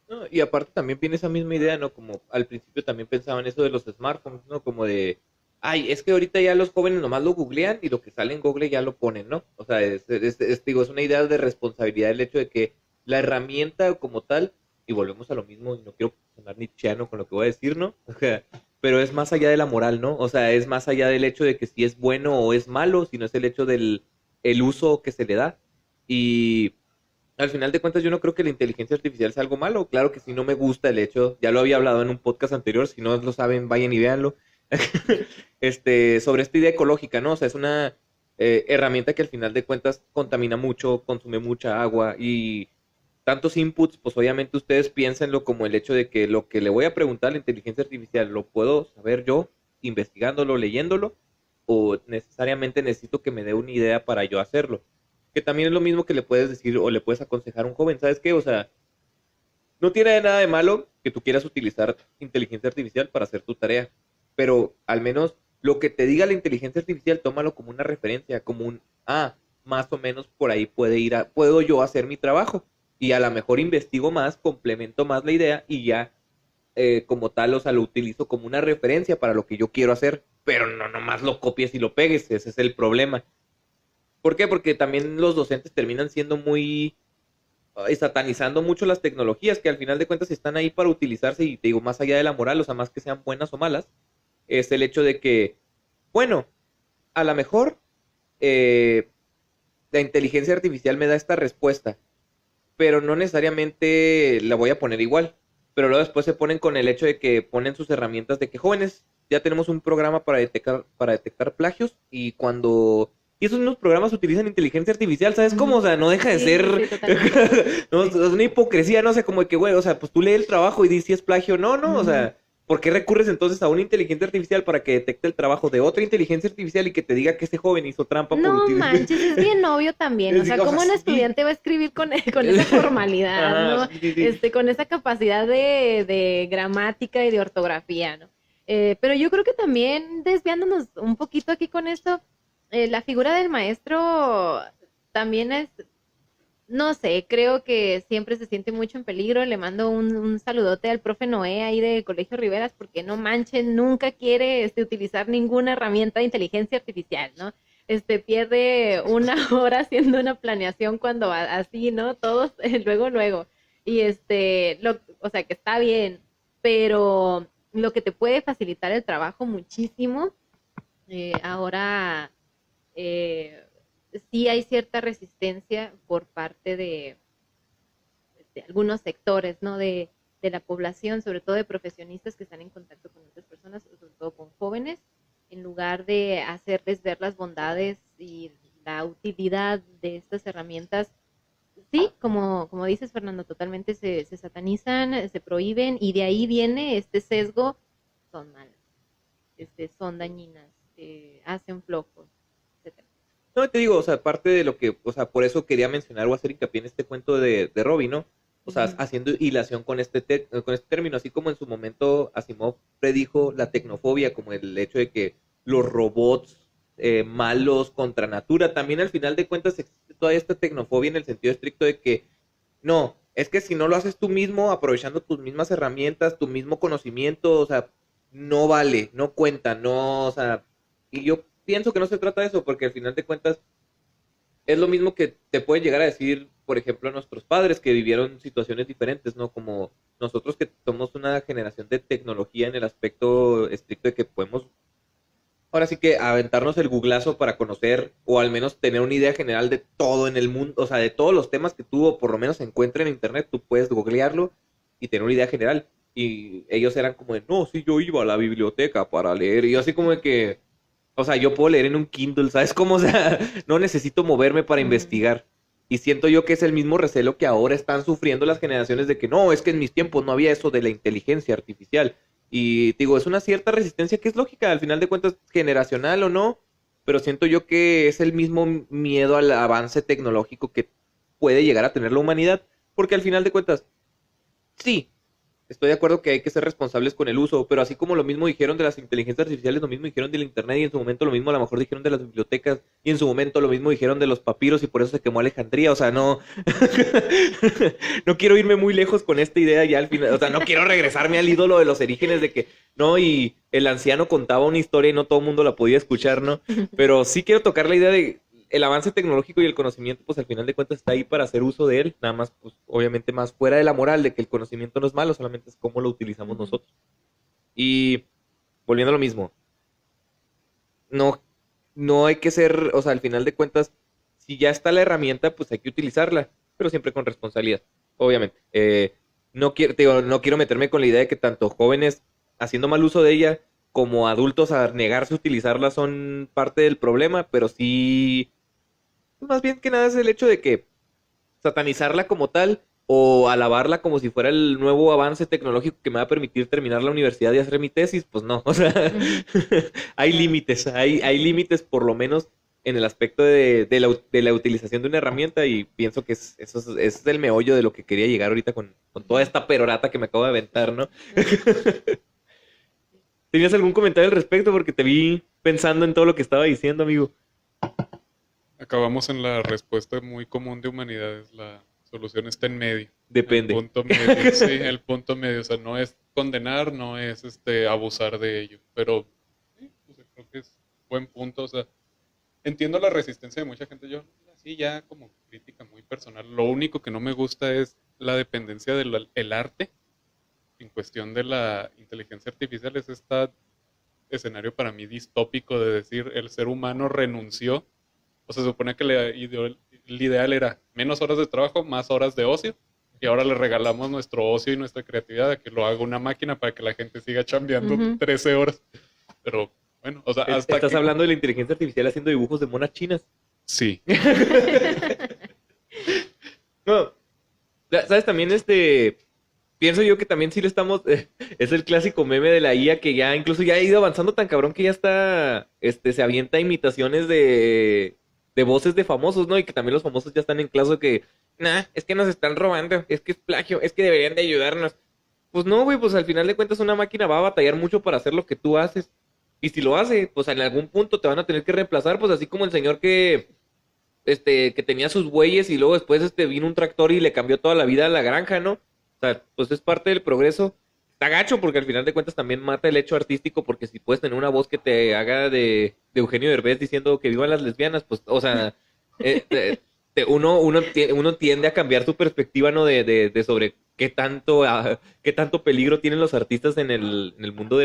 [SPEAKER 1] No, y aparte también viene esa misma idea, ¿no? Como al principio también pensaban eso de los smartphones, ¿no? Como de, ay, es que ahorita ya los jóvenes nomás lo googlean y lo que sale en Google ya lo ponen, ¿no? O sea, digo, es una idea de responsabilidad el hecho de que la herramienta como tal, y volvemos a lo mismo, y no quiero sonar nietzscheano con lo que voy a decir, ¿no? O sea, pero es más allá de la moral, ¿no? O sea, es más allá del hecho de que si es bueno o es malo, sino es el hecho del el uso que se le da. Y al final de cuentas yo no creo que la inteligencia artificial sea algo malo. Claro que si no me gusta el hecho, ya lo había hablado en un podcast anterior, si no lo saben, vayan y véanlo, sobre esta idea ecológica, ¿no? O sea, es una herramienta que al final de cuentas contamina mucho, consume mucha agua y tantos inputs, pues obviamente ustedes piénsenlo como el hecho de que lo que le voy a preguntar a la inteligencia artificial lo puedo saber yo investigándolo, leyéndolo, o necesariamente necesito que me dé una idea para yo hacerlo. Que también es lo mismo que le puedes decir o le puedes aconsejar a un joven, ¿sabes qué? O sea, no tiene nada de malo que tú quieras utilizar inteligencia artificial para hacer tu tarea, pero al menos lo que te diga la inteligencia artificial, tómalo como una referencia, como más o menos por ahí puedo yo hacer mi trabajo. Y a lo mejor investigo más, complemento más la idea y ya como tal, o sea, lo utilizo como una referencia para lo que yo quiero hacer, pero no nomás lo copies y lo pegues, ese es el problema. ¿Por qué? Porque también los docentes terminan siendo muy satanizando mucho las tecnologías que al final de cuentas están ahí para utilizarse y te digo, más allá de la moral, o sea, más que sean buenas o malas, es el hecho de que, bueno, a lo mejor eh, la inteligencia artificial me da esta respuesta, pero no necesariamente la voy a poner igual. Pero luego después se ponen con el hecho de que ponen sus herramientas de que jóvenes, ya tenemos un programa para detectar plagios y cuando... Y esos mismos programas utilizan inteligencia artificial, ¿sabes cómo? O sea, no deja de
[SPEAKER 3] Sí,
[SPEAKER 1] ser...
[SPEAKER 3] sí, totalmente.
[SPEAKER 1] no, es una hipocresía, no sé, como de que, güey, o sea, pues tú lees el trabajo y dices si es plagio. No, no, o
[SPEAKER 3] Ujú.
[SPEAKER 1] sea, ¿por qué recurres entonces a una inteligencia artificial para que detecte el trabajo de otra inteligencia artificial y que te diga que ese joven hizo trampa por
[SPEAKER 3] No
[SPEAKER 1] utilizar?
[SPEAKER 3] manches, es bien obvio también. O sea,
[SPEAKER 1] O sea,
[SPEAKER 3] ¿cómo un
[SPEAKER 1] sí.
[SPEAKER 3] estudiante va a escribir con esa formalidad,
[SPEAKER 1] Ajá,
[SPEAKER 3] ¿no?
[SPEAKER 1] sí, sí, sí.
[SPEAKER 3] Con esa capacidad de gramática y de ortografía, ¿no? Pero yo creo que también desviándonos un poquito aquí con esto, la figura del maestro también es, no sé, creo que siempre se siente mucho en peligro. Le mando un saludote al profe Noé ahí de Colegio Riveras, porque no manchen, nunca quiere utilizar ninguna herramienta de inteligencia artificial, ¿no? Pierde una hora haciendo una planeación cuando así, ¿no? Todos luego, luego. Y o sea, que está bien, pero lo que te puede facilitar el trabajo muchísimo, ahora eh, sí hay cierta resistencia por parte de algunos sectores, ¿no? De la población, sobre todo de profesionistas que están en contacto con otras personas, sobre todo con jóvenes, en lugar de hacerles ver las bondades y la utilidad de estas herramientas. Sí, como dices, Fernando, totalmente se satanizan, se prohíben y de ahí viene este sesgo, son malas, son dañinas, hacen flojos, etcétera.
[SPEAKER 1] No, te digo, o sea, parte de lo que, o sea, por eso quería mencionar o hacer hincapié en este cuento de Robbie, ¿no? O sea,
[SPEAKER 3] Ujú.
[SPEAKER 1] haciendo hilación con con este término, así como en su momento Asimov predijo la tecnofobia, como el hecho de que los robots malos contra natura, también al final de cuentas existe toda esta tecnofobia en el sentido estricto de que no, es que si no lo haces tú mismo, aprovechando tus mismas herramientas, tu mismo conocimiento, o sea, no vale, no cuenta, no, o sea, y yo pienso que no se trata de eso, porque al final de cuentas es lo mismo que te pueden llegar a decir, por ejemplo, nuestros padres que vivieron situaciones diferentes, ¿no? Como nosotros que somos una generación de tecnología en el aspecto estricto de que podemos, ahora sí que aventarnos el googlazo para conocer o al menos tener una idea general de todo en el mundo, o sea, de todos los temas que tú o por lo menos se encuentren en internet, tú puedes googlearlo y tener una idea general. Y ellos eran como de, no, sí, yo iba a la biblioteca para leer. Y yo así como de que, O sea, yo puedo leer en un Kindle, ¿sabes cómo? O sea, no necesito moverme para investigar. Y siento yo que es el mismo recelo que ahora están sufriendo las generaciones de que no, es que en mis tiempos no había eso de la inteligencia artificial. Y digo, es una cierta resistencia que es lógica, al final de cuentas, generacional o no, pero siento yo que es el mismo miedo al avance tecnológico que puede llegar a tener la humanidad, porque al final de cuentas, sí, estoy de acuerdo que hay que ser responsables con el uso, pero así como lo mismo dijeron de las inteligencias artificiales, lo mismo dijeron del internet y en su momento lo mismo a lo mejor dijeron de las bibliotecas y en su momento lo mismo dijeron de los papiros y por eso se quemó Alejandría, o sea, no no quiero irme muy lejos con esta idea ya al final, o sea, no quiero regresarme al ídolo de los orígenes de que no y el anciano contaba una historia y no todo el mundo la podía escuchar, ¿no? Pero sí quiero tocar la idea de el avance tecnológico y el conocimiento, pues al final de cuentas está ahí para hacer uso de él, nada más, pues obviamente más fuera de la moral de que el conocimiento no es malo, solamente es cómo lo utilizamos nosotros. Y volviendo a lo mismo, no, no hay que ser, o sea, al final de cuentas, si ya está la herramienta, pues hay que utilizarla, pero siempre con responsabilidad, obviamente. No quiero, te digo, no quiero meterme con la idea de que tanto jóvenes haciendo mal uso de ella como adultos a negarse a utilizarla son parte del problema, pero sí más bien que nada es el hecho de que satanizarla como tal o alabarla como si fuera el nuevo avance tecnológico que me va a permitir terminar la universidad y hacer mi tesis, pues no, o sea, hay límites, hay límites por lo menos en el aspecto de la utilización de una herramienta y pienso que es el meollo de lo que quería llegar ahorita con toda esta perorata que me acabo de aventar, ¿no? ¿Tenías algún comentario al respecto? Porque te vi pensando en todo lo que estaba diciendo, amigo.
[SPEAKER 2] Acabamos en la respuesta muy común de humanidades. La solución está en medio.
[SPEAKER 1] Depende.
[SPEAKER 2] El punto medio, sí, el punto medio. O sea, no es condenar, no es abusar de ello. Pero sí, o sea, creo que es buen punto. O sea, entiendo la resistencia de mucha gente. Yo, así ya como crítica muy personal, lo único que no me gusta es la dependencia del el arte en cuestión de la inteligencia artificial. Es este escenario para mí distópico de decir el ser humano renunció. O sea, se supone que el ideal era menos horas de trabajo, más horas de ocio. Y ahora le regalamos nuestro ocio y nuestra creatividad a que lo haga una máquina para que la gente siga chambeando 13 horas. Pero bueno, o sea, hasta
[SPEAKER 1] Estás
[SPEAKER 2] que...
[SPEAKER 1] hablando de la inteligencia artificial haciendo dibujos de monas chinas.
[SPEAKER 2] Sí.
[SPEAKER 1] No, ¿sabes? También pienso yo que también sí lo estamos, es el clásico meme de la IA que ya incluso ya ha ido avanzando tan cabrón que ya está, se avienta imitaciones de voces de famosos, ¿no? Y que también los famosos ya están en clase que, nah, es que nos están robando, es que es plagio, es que deberían de ayudarnos. Pues no, güey, pues al final de cuentas una máquina va a batallar mucho para hacer lo que tú haces. Y si lo hace, pues en algún punto te van a tener que reemplazar, pues así como el señor que tenía sus bueyes y luego después vino un tractor y le cambió toda la vida a la granja, ¿no? O sea, pues es parte del progreso. Está gacho porque al final de cuentas también mata el hecho artístico porque si puedes tener una voz que te haga de Eugenio Derbez diciendo que vivan las lesbianas, pues, o sea, uno tiende a cambiar su perspectiva, ¿no? De sobre qué tanto peligro tienen los artistas en el mundo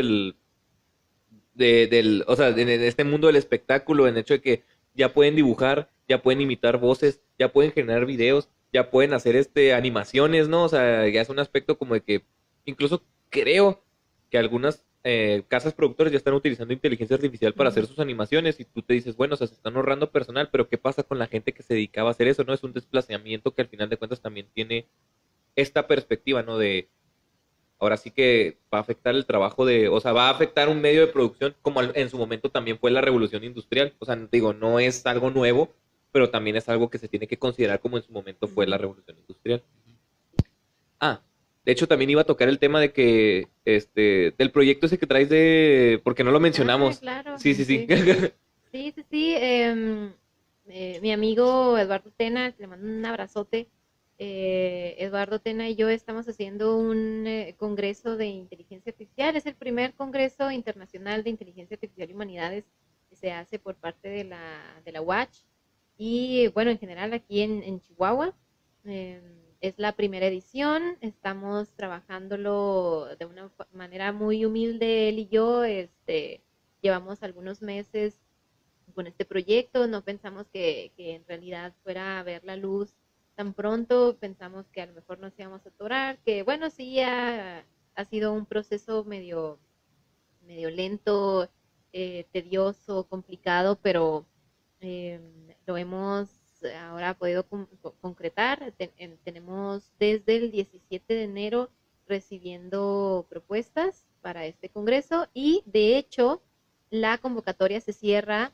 [SPEAKER 1] o sea, en este mundo del espectáculo, en el hecho de que ya pueden dibujar, ya pueden imitar voces, ya pueden generar videos, ya pueden hacer animaciones, ¿no? O sea, ya es un aspecto como de que incluso creo que algunas casas productoras ya están utilizando inteligencia artificial para hacer sus animaciones y tú te dices, bueno, o sea, se están ahorrando personal, pero ¿qué pasa con la gente que se dedicaba a hacer eso? ¿No? Es un desplazamiento que al final de cuentas también tiene esta perspectiva, ¿no? De ahora sí que va a afectar el trabajo o sea, va a afectar un medio de producción como en su momento también fue la revolución industrial. O sea, digo, no es algo nuevo, pero también es algo que se tiene que considerar como en su momento fue la revolución industrial. Ah, de hecho también iba a tocar el tema de que, del proyecto ese que traes porque no lo mencionamos.
[SPEAKER 3] Claro.
[SPEAKER 1] Sí, sí, sí.
[SPEAKER 3] Sí. Mi amigo Eduardo Tena, le mando un abrazote. Eduardo Tena y yo estamos haciendo un congreso de inteligencia artificial. Es el primer congreso internacional de inteligencia artificial y humanidades que se hace por parte de la UACH y bueno, en general aquí en Chihuahua. Es la primera edición, estamos trabajándolo de una manera muy humilde él y yo. Llevamos algunos meses con este proyecto, no pensamos que en realidad fuera a ver la luz tan pronto, pensamos que a lo mejor nos íbamos a atorar, que bueno, sí ha sido un proceso medio lento tedioso, complicado, pero eh, lo hemos ahora podido concretar. Tenemos desde el 17 de enero recibiendo propuestas para este congreso y de hecho la convocatoria se cierra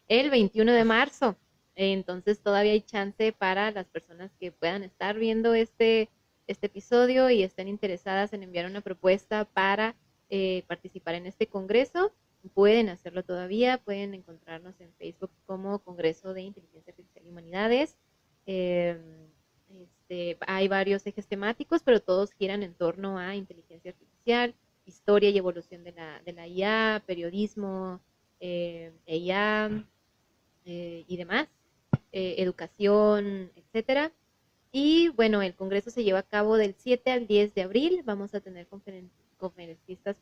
[SPEAKER 3] el 21 de marzo. Entonces todavía hay chance para las personas que puedan estar viendo este episodio y estén interesadas en enviar una propuesta para participar en este congreso. Pueden hacerlo todavía, pueden encontrarnos en Facebook como Congreso de Inteligencia Artificial y Humanidades. Hay varios ejes temáticos, pero todos giran en torno a inteligencia artificial, historia y evolución de la IA, periodismo, IA y demás, educación, etcétera. Y bueno, el congreso se lleva a cabo del 7 al 10 de abril. Vamos a tener conferencistas,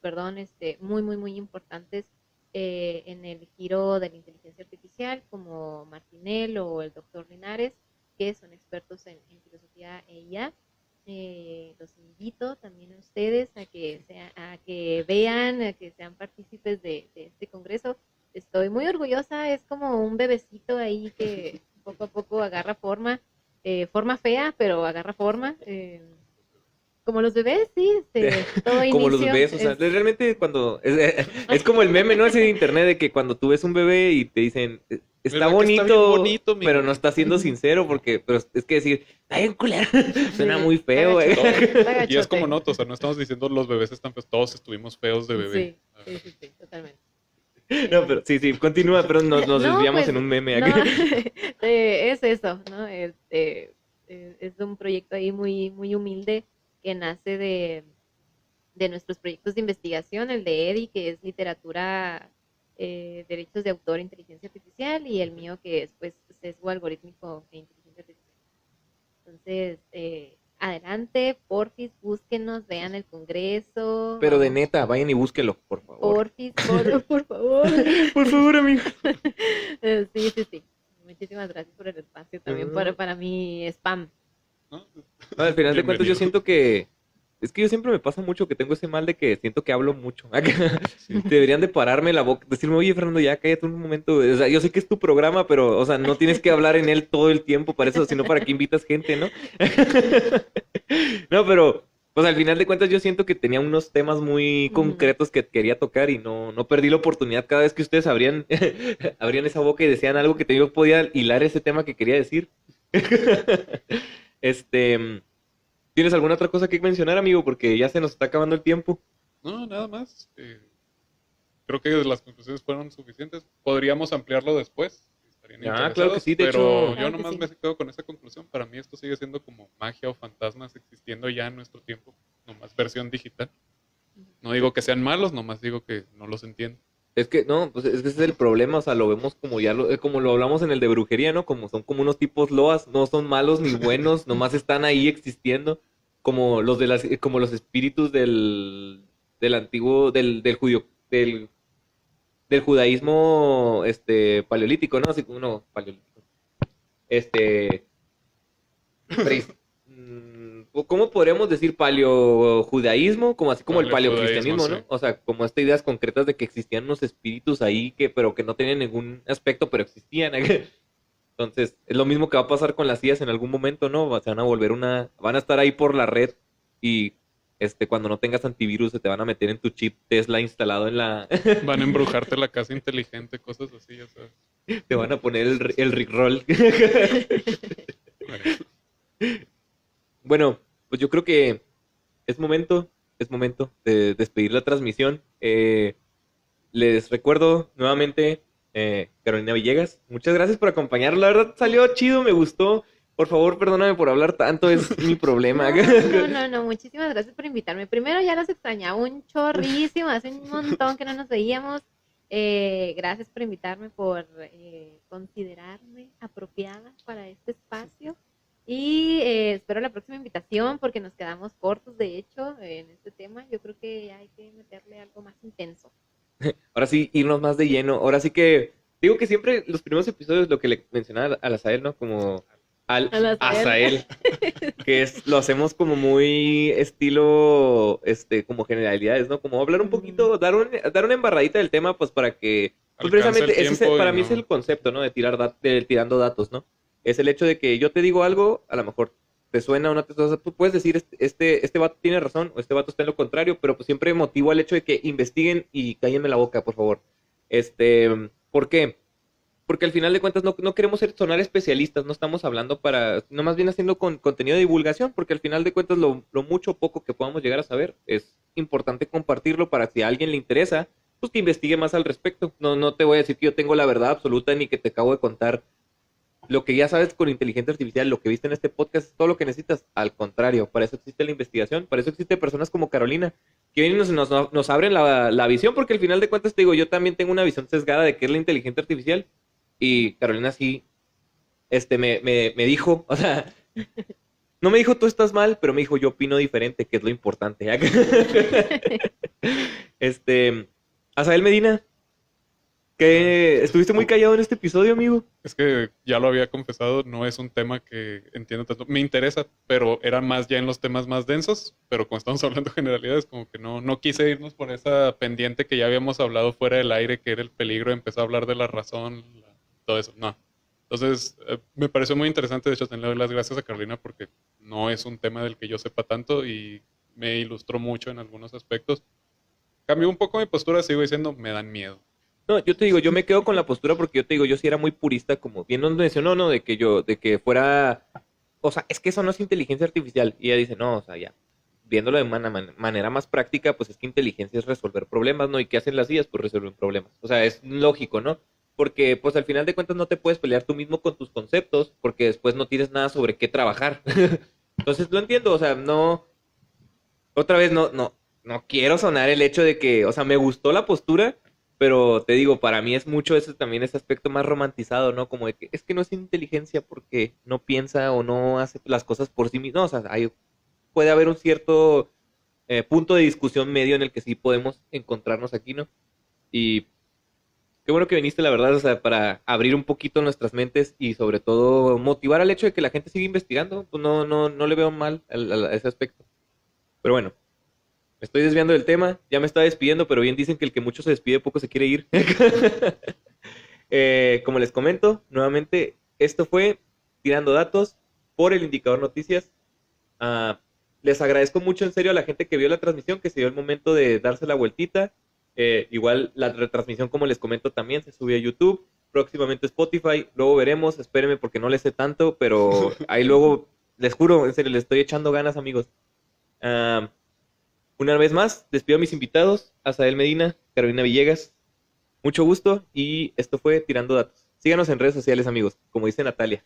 [SPEAKER 3] muy, muy, muy importantes en el giro de la inteligencia artificial, como Martinel o el doctor Linares, que son expertos en filosofía e IA. Los invito también a ustedes a que vean, a que sean partícipes de este congreso. Estoy muy orgullosa, es como un bebecito ahí que poco a poco agarra forma. Forma fea, pero agarra forma. Como los bebés, sí. Todo
[SPEAKER 1] Como los
[SPEAKER 3] inicio
[SPEAKER 1] bebés, o sea, realmente cuando... Es como el meme, ¿no? Ese de internet de que cuando tú ves un bebé y te dicen, está
[SPEAKER 2] ¿Verdad que
[SPEAKER 1] bonito,
[SPEAKER 2] está bien bonito,
[SPEAKER 1] pero no está siendo sincero, pero es que decir, está bien culero, suena muy feo, güey.
[SPEAKER 2] Y es como noto, o sea, no estamos diciendo los bebés están feos, todos estuvimos feos de bebé.
[SPEAKER 3] Sí, totalmente.
[SPEAKER 1] No, pero sí, continúa, pero nos
[SPEAKER 3] No,
[SPEAKER 1] desviamos
[SPEAKER 3] pues,
[SPEAKER 1] en un meme
[SPEAKER 3] no,
[SPEAKER 1] aquí.
[SPEAKER 3] es eso, ¿no? Es un proyecto ahí muy, muy humilde que nace de nuestros proyectos de investigación, el de Eddie, que es literatura, derechos de autor, inteligencia artificial, y el mío, que es pues sesgo algorítmico e inteligencia artificial. Entonces, adelante, porfis, búsquenos, vean el congreso.
[SPEAKER 1] Pero de
[SPEAKER 3] vamos.
[SPEAKER 1] neta, vayan y búsquelo, por favor.
[SPEAKER 3] Porfis, por favor.
[SPEAKER 1] Por favor, amigo.
[SPEAKER 3] Sí. Muchísimas gracias por el espacio también para mi spam.
[SPEAKER 2] ¿No?
[SPEAKER 1] No, al final de cuentas yo
[SPEAKER 2] Bienvenido.
[SPEAKER 1] siento que... Es que yo siempre me pasa mucho que tengo ese mal de que siento que hablo mucho. Deberían de pararme la boca, decirme, oye, Fernando, ya cállate un momento. O sea, yo sé que es tu programa, pero, o sea, no tienes que hablar en él todo el tiempo para eso, sino para que invitas gente, ¿no? No, pero, pues al final de cuentas yo siento que tenía unos temas muy concretos que quería tocar y no perdí la oportunidad cada vez que ustedes abrían esa boca y decían algo que yo podía hilar ese tema que quería decir. ¿Tienes alguna otra cosa que mencionar, amigo? Porque ya se nos está acabando el tiempo.
[SPEAKER 2] No, nada más. Creo que las conclusiones fueron suficientes. Podríamos ampliarlo después. Estarían interesados,
[SPEAKER 1] Claro que sí, de
[SPEAKER 2] pero
[SPEAKER 1] hecho...
[SPEAKER 2] yo
[SPEAKER 3] Claro que
[SPEAKER 2] nomás
[SPEAKER 3] sí.
[SPEAKER 2] me quedo con esa conclusión. Para mí esto sigue siendo como magia o fantasmas existiendo ya en nuestro tiempo. Nomás versión digital. No digo que sean malos, nomás digo que no los entiendo.
[SPEAKER 1] Es que, no, pues es que ese es el problema, o sea, lo vemos como como lo hablamos en el de brujería, ¿no? Como son como unos tipos loas, no son malos ni buenos, nomás están ahí existiendo, como como los espíritus del antiguo, del judío, del judaísmo, paleolítico, ¿no? Así como, no, paleolítico. Este, preis- ¿Cómo podríamos decir paleojudaísmo? Como así como el paleocristianismo,
[SPEAKER 2] Paleojudaísmo,
[SPEAKER 1] ¿no? O sea, como estas ideas concretas de que existían unos espíritus ahí pero que no tenían ningún aspecto, pero existían. Entonces, es lo mismo que va a pasar con las IAs en algún momento, ¿no? Se van a volver van a estar ahí por la red y cuando no tengas antivirus se te van a meter en tu chip Tesla instalado en la...
[SPEAKER 2] Van a embrujarte la casa inteligente, cosas así, ya sabes.
[SPEAKER 1] Te van a poner el Rickroll.
[SPEAKER 2] Bueno,
[SPEAKER 1] Bueno, pues yo creo que es momento de despedir la transmisión. Les recuerdo nuevamente, Carolina Villegas, muchas gracias por acompañarnos. La verdad salió chido, me gustó. Por favor, perdóname por hablar tanto, es mi problema.
[SPEAKER 3] No, muchísimas gracias por invitarme. Primero ya los extrañaba un chorrísimo, hace un montón que no nos veíamos. Gracias por invitarme, por considerarme apropiada para este espacio. Y espero la próxima invitación porque nos quedamos cortos, de hecho, en este tema. Yo creo que hay que meterle algo más intenso.
[SPEAKER 1] Ahora sí, irnos más de lleno. Ahora sí que, digo que siempre los primeros episodios, lo que le mencionaba a la Sael, ¿no? Como
[SPEAKER 3] Al
[SPEAKER 1] Azael, que lo hacemos como muy estilo, como generalidades, ¿no? Como hablar un poquito, dar una embarradita del tema, pues para que, pues
[SPEAKER 2] Alcance
[SPEAKER 1] precisamente,
[SPEAKER 2] el tiempo
[SPEAKER 1] para
[SPEAKER 2] y
[SPEAKER 1] mí es
[SPEAKER 2] no-
[SPEAKER 1] el concepto, ¿no? De tirando datos, ¿no? Es el hecho de que yo te digo algo, a lo mejor te suena o no te suena, o sea, tú puedes decir, este vato tiene razón, o este vato está en lo contrario, pero pues siempre motivo al hecho de que investiguen y cállenme la boca, por favor. ¿Por qué? Porque al final de cuentas no queremos sonar especialistas, no estamos hablando no más bien haciendo contenido de divulgación, porque al final de cuentas lo mucho o poco que podamos llegar a saber es importante compartirlo para si a alguien le interesa, pues que investigue más al respecto. No te voy a decir que yo tengo la verdad absoluta ni que te acabo de contar lo que ya sabes con inteligencia artificial, lo que viste en este podcast es todo lo que necesitas. Al contrario, para eso existe la investigación, para eso existe personas como Carolina, que vienen y nos abren la visión, porque al final de cuentas te digo, yo también tengo una visión sesgada de qué es la inteligencia artificial, y Carolina sí, me dijo, o sea, no me dijo tú estás mal, pero me dijo yo opino diferente, que es lo importante. Azael Medina, que estuviste muy callado en este episodio, amigo.
[SPEAKER 2] Es que ya lo había confesado, no es un tema que entiendo tanto. Me interesa, pero era más ya en los temas más densos. Pero como estamos hablando de generalidades, como que no quise irnos por esa pendiente que ya habíamos hablado fuera del aire, que era el peligro. Empezó a hablar de la razón, todo eso. No. Entonces, me pareció muy interesante. De hecho, le doy las gracias a Carolina porque no es un tema del que yo sepa tanto y me ilustró mucho en algunos aspectos. Cambió un poco mi postura, sigo diciendo, me dan miedo.
[SPEAKER 1] No, yo te digo, yo me quedo con la postura porque yo te digo, yo sí era muy purista, como bien nos mencionó, ¿no? De que fuera, o sea, es que eso no es inteligencia artificial. Y ella dice, no, o sea, ya, viéndolo de manera más práctica, pues es que inteligencia es resolver problemas, ¿no? ¿Y qué hacen las IAs? Pues resuelven problemas. O sea, es lógico, ¿no? Porque, pues al final de cuentas no te puedes pelear tú mismo con tus conceptos, porque después no tienes nada sobre qué trabajar. Entonces lo entiendo, o sea, otra vez no quiero sonar el hecho de que, o sea, me gustó la postura, pero te digo, para mí es mucho ese también ese aspecto más romantizado, ¿no? Como de que es que no es inteligencia porque no piensa o no hace las cosas por sí mismo. No, o sea, puede haber un cierto punto de discusión medio en el que sí podemos encontrarnos aquí, ¿no? Y qué bueno que viniste, la verdad, o sea, para abrir un poquito nuestras mentes y sobre todo motivar al hecho de que la gente siga investigando. Pues no le veo mal a ese aspecto. Pero bueno. Me estoy desviando del tema, ya me estaba despidiendo, pero bien dicen que el que mucho se despide, poco se quiere ir. Como les comento, nuevamente, esto fue Tirando Datos por el Indicador Noticias. Ah, les agradezco mucho en serio a la gente que vio la transmisión, que se dio el momento de darse la vueltita. Igual la retransmisión, como les comento, también se subió a YouTube, próximamente Spotify, luego veremos, espérenme porque no les sé tanto, pero ahí luego, les juro, en serio, les estoy echando ganas, amigos. Ah, una vez más, despido a mis invitados, Azael Medina, Carolina Villegas. Mucho gusto y esto fue Tirando Datos. Síganos en redes sociales, amigos, como dice Natalia.